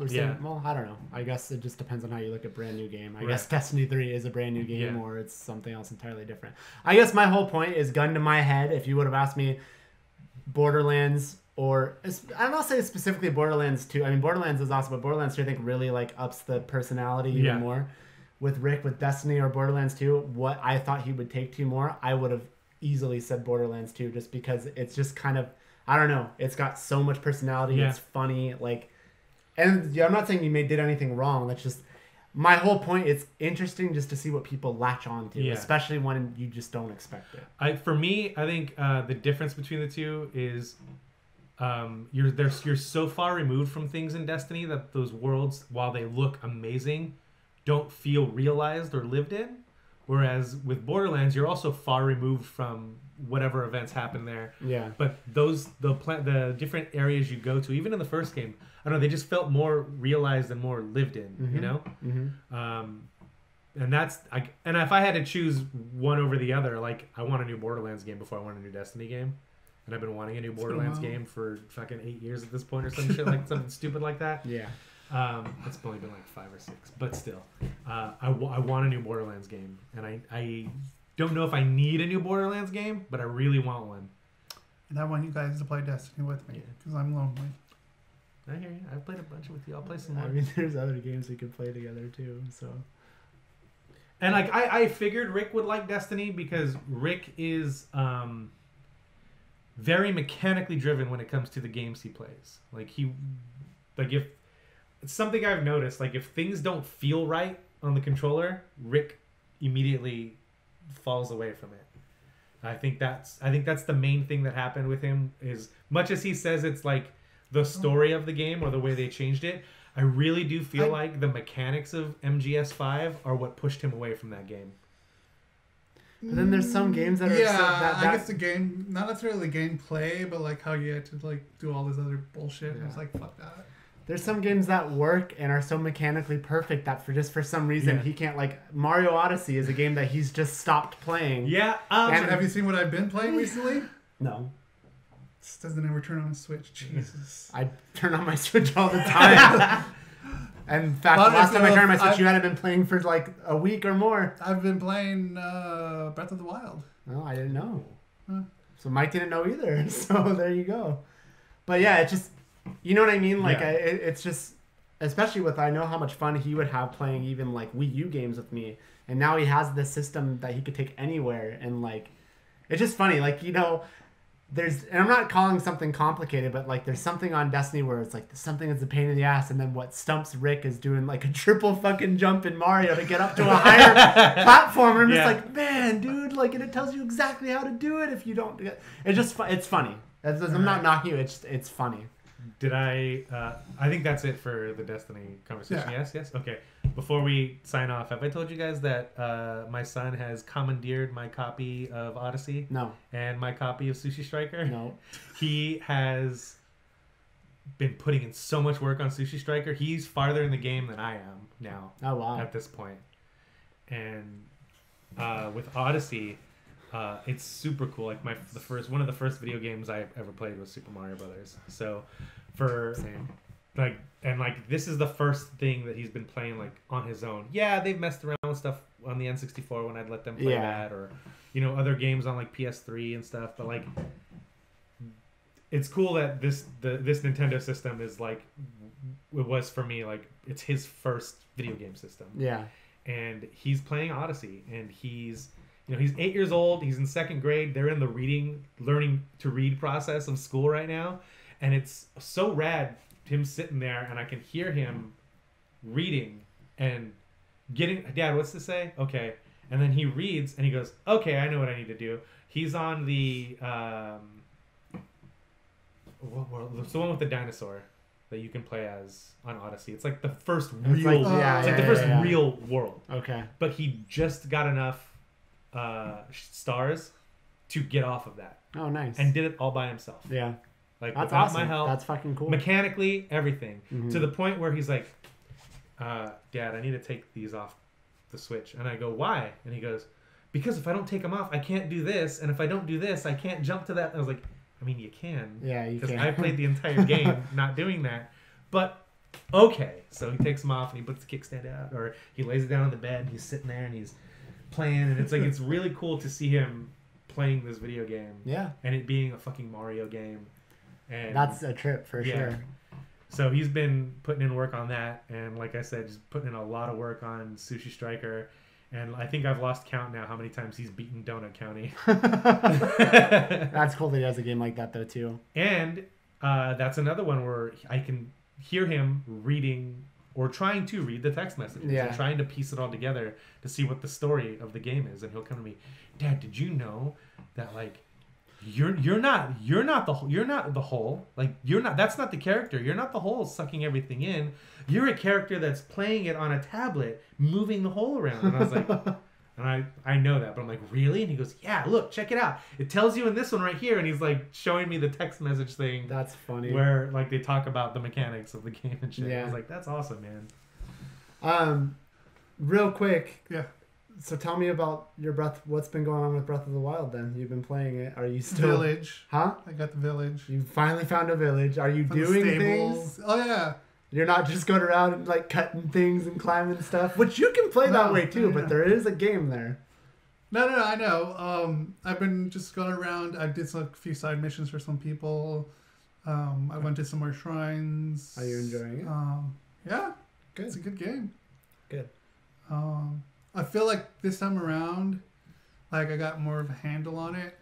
I don't know. I guess it just depends on how you look at brand new game. I guess Destiny 3 is a brand new game or it's something else entirely different. I guess my whole point is gun to my head. If you would have asked me Borderlands or I'm not saying specifically Borderlands 2. I mean, Borderlands is awesome, but Borderlands 2 I think really like ups the personality even more. With Rick, with Destiny or Borderlands 2, what I thought he would take to more, I would have easily said Borderlands 2 just because it's just kind of, I don't know, it's got so much personality. It's funny, and I'm not saying you did anything wrong. That's just my whole point. It's interesting just to see what people latch on to, especially when you just don't expect it. For me, I think the difference between the two is you're so far removed from things in Destiny that those worlds, while they look amazing, don't feel realized or lived in. Whereas with Borderlands, you're also far removed from whatever events happen there. Yeah. But the different areas you go to, even in the first game, I don't know, they just felt more realized and more lived in, you know? And and if I had to choose one over the other, like, I want a new Borderlands game before I want a new Destiny game. And I've been wanting a new Borderlands game for fucking 8 years at this point or some shit, like something stupid like that. Yeah. It's only been like 5 or 6, but still, I want a new Borderlands game, and I don't know if I need a new Borderlands game, but I really want one. And I want you guys to play Destiny with me because I'm lonely. I hear you. I've played a bunch with you. I'll play some more. I mean, there's other games we could play together too. So, and like I figured Rick would like Destiny because Rick is very mechanically driven when it comes to the games he plays. If it's something I've noticed, like if things don't feel right on the controller, Rick immediately falls away from it. I think that's the main thing that happened with him. Is much as he says it's like the story of the game or the way they changed it, I really do feel like the mechanics of MGS5 are what pushed him away from that game. But then there's some games that are I guess the game, not necessarily the gameplay, but like how you had to like do all this other bullshit. Yeah. It's like fuck that. There's some games that work and are so mechanically perfect that for some reason he can't. Like Mario Odyssey is a game that he's just stopped playing. Yeah. And have you seen what I've been playing recently? No. This doesn't ever turn on a Switch. Jesus. I turn on my Switch all the time. And in fact, last time I turned on my Switch, you hadn't been playing for like a week or more. I've been playing Breath of the Wild. Oh, I didn't know. So Mike didn't know either. So there you go. But yeah, it just, you know what I mean? Like, it's just, especially with, I know how much fun he would have playing even like Wii U games with me. And now he has this system that he could take anywhere. And like, it's just funny. Like, you know, and I'm not calling something complicated, but like there's something on Destiny where it's like something is a pain in the ass, and then what stumps Rick is doing like a triple fucking jump in Mario to get up to a higher platform. And I'm just like, man, dude, like, and it tells you exactly how to do it if you don't. It's funny. I'm not knocking you. It's funny. Did I think that's it for the Destiny conversation. Yeah. Yes. Okay. Before we sign off, have I told you guys that my son has commandeered my copy of Odyssey? No. And my copy of Sushi Striker? No. He has been putting in so much work on Sushi Striker. He's farther in the game than I am now. Oh, wow. At this point. And with Odyssey, it's super cool. Like one of the first video games I ever played was Super Mario Brothers. So Same. This is the first thing that he's been playing like on his own. Yeah, they've messed around with stuff on the N64 when I'd let them play that, or other games on like PS3 and stuff. But like, it's cool that this Nintendo system is like it was for me. Like, it's his first video game system. Yeah. And he's playing Odyssey, and he's 8 years old. He's in 2nd grade. They're in the learning to read process of school right now. And it's so rad, him sitting there, and I can hear him reading and getting, Dad, what's this say? Okay. And then he reads, and he goes, okay, I know what I need to do. He's on the, it's the one with the dinosaur that you can play as on Odyssey. It's like the first real world. Okay. But he just got enough stars to get off of that. Oh, nice. And did it all by himself. Yeah. Like, that's without awesome. my help. That's fucking cool. Mechanically, everything. Mm-hmm. To the point where he's like, Dad, I need to take these off the Switch. And I go, why? And he goes, because if I don't take them off, I can't do this. And if I don't do this, I can't jump to that. And I was like, I mean, you can. Yeah, you can. Because I played the entire game not doing that. But, okay. So he takes them off and he puts the kickstand out. Or he lays it down on the bed and he's sitting there and he's playing. And it's like, it's really cool to see him playing this video game. Yeah. And it being a fucking Mario game. And that's a trip for sure. So he's been putting in work on that, and like I said, just putting in a lot of work on Sushi Striker. And I think I've lost count now how many times he's beaten Donut County. That's cool that he has a game like that though too. And that's another one where I can hear him reading or trying to read the text messages and trying to piece it all together to see what the story of the game is. And he'll come to me, Dad, did you know that like you're not the whole, like that's not the character, you're not the whole sucking everything in, you're a character that's playing it on a tablet moving the whole around. And I was like, And I know that, but I'm like, really? And he goes, yeah, look, check it out. It tells you in this one right here. And he's like showing me the text message thing. That's funny. Where like they talk about the mechanics of the game and shit. Yeah. I was like, that's awesome, man. Real quick. Yeah. So tell me about your what's been going on with Breath of the Wild then? You've been playing it. Are you still... Village. Huh? I got the village. You finally found a village. Are you doing things? Oh, yeah. You're not just going around and like cutting things and climbing stuff, which you can play that way too, but there is a game there. No, I know. I've been just going around. I did a few side missions for some people. I went to some more shrines. Are you enjoying it? Yeah. Good. It's a good game. Good. I feel like this time around, like I got more of a handle on it.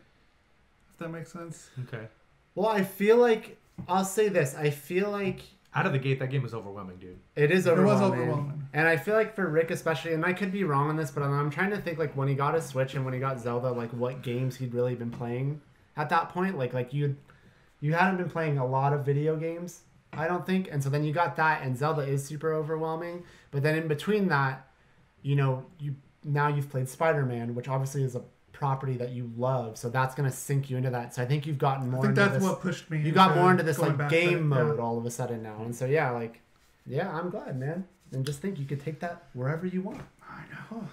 If that makes sense. Okay. Well, I feel like I'll say this. I feel like out of the gate, that game was overwhelming, dude. It is overwhelming. It was overwhelming. And I feel like for Rick especially, and I could be wrong on this, but I'm trying to think like when he got his Switch and when he got Zelda, like what games he'd really been playing at that point. Like you hadn't been playing a lot of video games, I don't think. And so then you got that, and Zelda is super overwhelming. But then in between that, you know, you've played Spider-Man, which obviously is a property that you love, so that's gonna sink you into that. So I think you've gotten more. I think that's what pushed me. You got more into this like game mode yeah. all of a sudden now, and so yeah, I'm glad, man. And just think you could take that wherever you want. I know.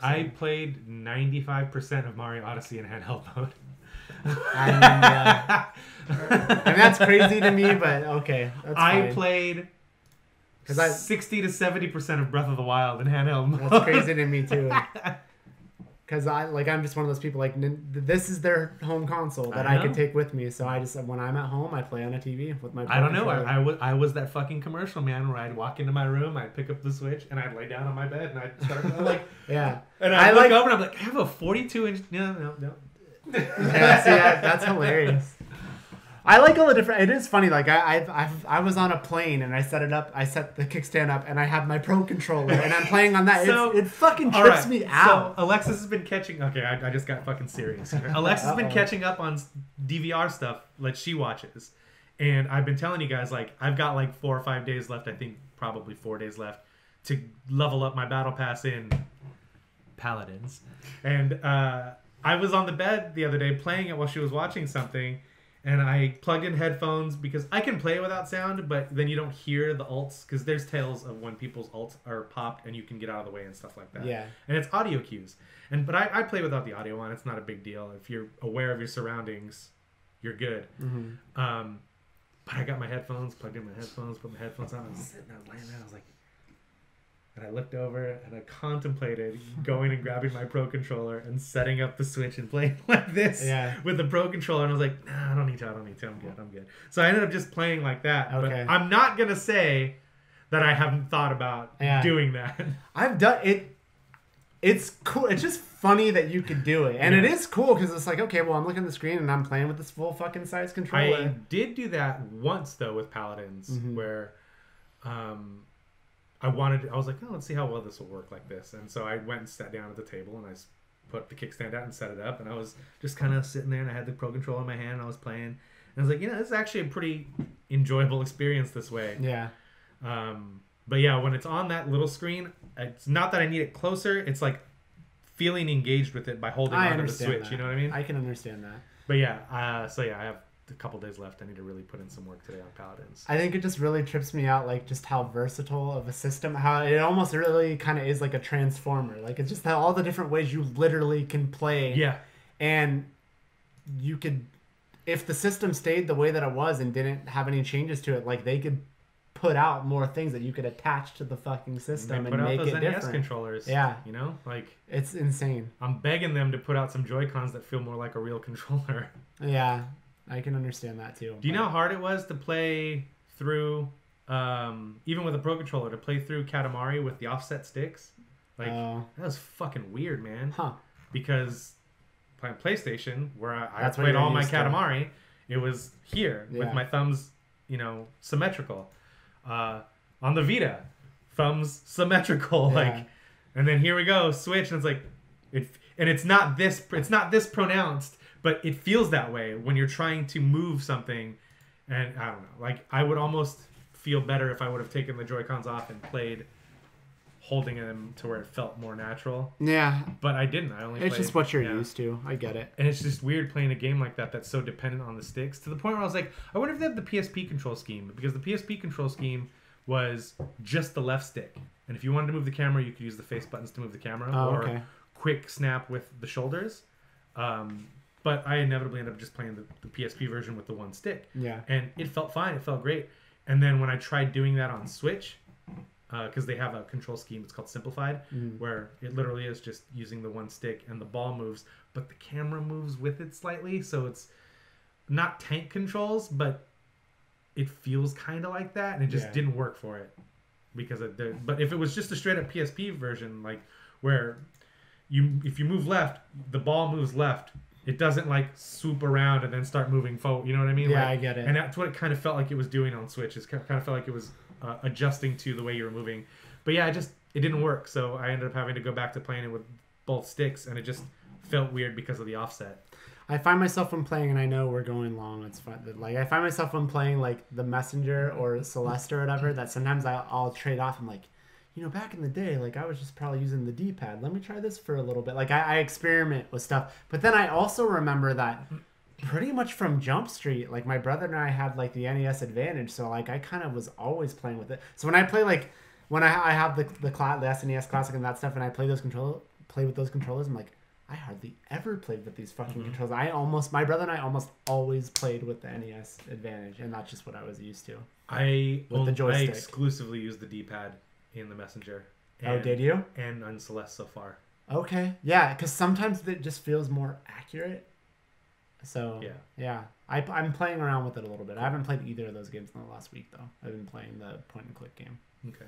I played 95% of Mario Odyssey in handheld mode. And that's crazy to me, but okay. That's fine. Played 60 to 70% of Breath of the Wild in handheld mode. That's crazy to me too. Because I'm just one of those people, like, this is their home console that I can take with me. So I just, when I'm at home, I play on a TV with my. I don't know. I was that fucking commercial man where I'd walk into my room, I'd pick up the Switch, and I'd lay down on my bed, and I'd start like, yeah. And I'd look over, and I'm like, I have a 42-inch. No. Yeah, see, that's hilarious. I like all the different. It is funny. Like I was on a plane and I set it up. I set the kickstand up and I have my Pro controller and I'm playing on that. So, it fucking trips me out. So Alexis has been catching. Okay, I just got fucking serious here. Alexis has been catching up on DVR stuff that she watches, and I've been telling you guys like I've got like 4 or 5 days left. I think probably 4 days left to level up my battle pass in Paladins, and I was on the bed the other day playing it while she was watching something. And I plugged in headphones because I can play without sound, but then you don't hear the alts because there's tales of when people's alts are popped and you can get out of the way and stuff like that. Yeah. And it's audio cues. But I play without the audio on. It's not a big deal. If you're aware of your surroundings, you're good. Mm-hmm. But I got my headphones, plugged in my headphones, put my headphones on. I was sitting there laying there. I was like, and I looked over and I contemplated going and grabbing my Pro controller and setting up the Switch and playing like this with the Pro controller. And I was like, nah, I don't need to. I'm good. So I ended up just playing like that. Okay. But I'm not going to say that I haven't thought about doing that. I've done it. It's cool. It's just funny that you could do it. And it is cool because it's like, okay, well, I'm looking at the screen and I'm playing with this full fucking size controller. I did do that once, though, with Paladins, where I was like, oh, let's see how well this will work like this. And so I went and sat down at the table and I put the kickstand out and set it up. And I was just kind of sitting there and I had the Pro controller in my hand and I was playing. And I was like, this is actually a pretty enjoyable experience this way. Yeah. But yeah, when it's on that little screen, it's not that I need it closer. It's like feeling engaged with it by holding onto the Switch. That. You know what I mean? I can understand that. But yeah, I have a couple days left. I need to really put in some work today on Paladins. I think it just really trips me out, like just how versatile of a system, how it almost really kind of is like a transformer. Like it's just how all the different ways you literally can play. Yeah. And you could, if the system stayed the way that it was and didn't have any changes to it, like they could put out more things that you could attach to the fucking system and make it different. NES controllers. Yeah. You know, like it's insane. I'm begging them to put out some Joy-Cons that feel more like a real controller. Yeah. I can understand that too. Do you know how hard it was to play through, even with a Pro controller, to play through Katamari with the offset sticks? Like, that was fucking weird, man. Huh. Because playing PlayStation, where I That's played all my Katamari, it was here with Yeah. my thumbs, symmetrical. On the Vita, thumbs symmetrical. Yeah. Like, and then here we go, Switch, and it's like, it's not this pronounced. But it feels that way when you're trying to move something. And I don't know. Like, I would almost feel better if I would have taken the Joy-Cons off and played holding them to where it felt more natural. Yeah. But I didn't. I only It's played, just what you're used to. I get it. And it's just weird playing a game like that that's so dependent on the sticks, to the point where I was like, I wonder if they have the PSP control scheme, because the PSP control scheme was just the left stick. And if you wanted to move the camera, you could use the face buttons to move the camera, or quick snap with the shoulders. But I inevitably ended up just playing the PSP version with the one stick. Yeah. And it felt fine. It felt great. And then when I tried doing that on Switch, because they have a control scheme, it's called Simplified, where it literally is just using the one stick and the ball moves, but the camera moves with it slightly. So it's not tank controls, but it feels kind of like that. And it just didn't work for it. Because but if it was just a straight up PSP version, like where if you move left, the ball moves left. It doesn't like swoop around and then start moving forward. You know what I mean? Yeah, like, I get it. And that's what it kind of felt like it was doing on Switch. It kind of felt like it was adjusting to the way you were moving. But yeah, it didn't work. So I ended up having to go back to playing it with both sticks, and it just felt weird because of the offset. I find myself when playing, and I know we're going long, it's fine. Like I find myself when playing like the Messenger or Celeste or whatever, that sometimes I'll trade off. I'm like, you know, back in the day, like I was just probably using the D-pad. Let me try this for a little bit. Like I experiment with stuff. But then I also remember that pretty much from Jump Street, like my brother and I had like the NES Advantage. So like I kind of was always playing with it. So when I play like, when I have the SNES Classic and that stuff, and I play with those controllers, I'm like, I hardly ever played with these fucking controls. My brother and I almost always played with the NES Advantage, and that's just what I was used to. I exclusively use the D-pad in the Messenger. Oh, did you? And on Celeste so far. Okay. Yeah, because sometimes it just feels more accurate. So, yeah. I'm playing around with it a little bit. I haven't played either of those games in the last week, though. I've been playing the point-and-click game. Okay.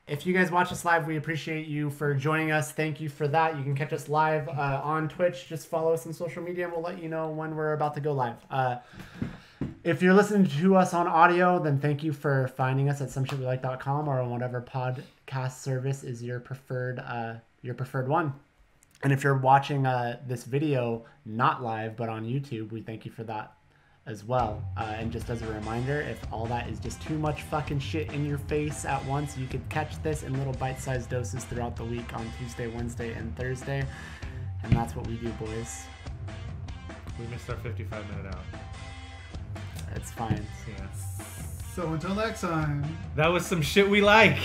If you guys watch us live, we appreciate you for joining us. Thank you for that. You can catch us live on Twitch. Just follow us on social media, and we'll let you know when we're about to go live. If you're listening to us on audio, then thank you for finding us at someshitwelike.com or on whatever podcast service is your preferred one. And if you're watching this video not live but on YouTube, we thank you for that as well. And just as a reminder, if all that is just too much fucking shit in your face at once, you could catch this in little bite-sized doses throughout the week on Tuesday, Wednesday, and Thursday. And that's what we do, boys. We missed our 55-minute out. It's fine. Yeah. So until next time. That was some shit we like.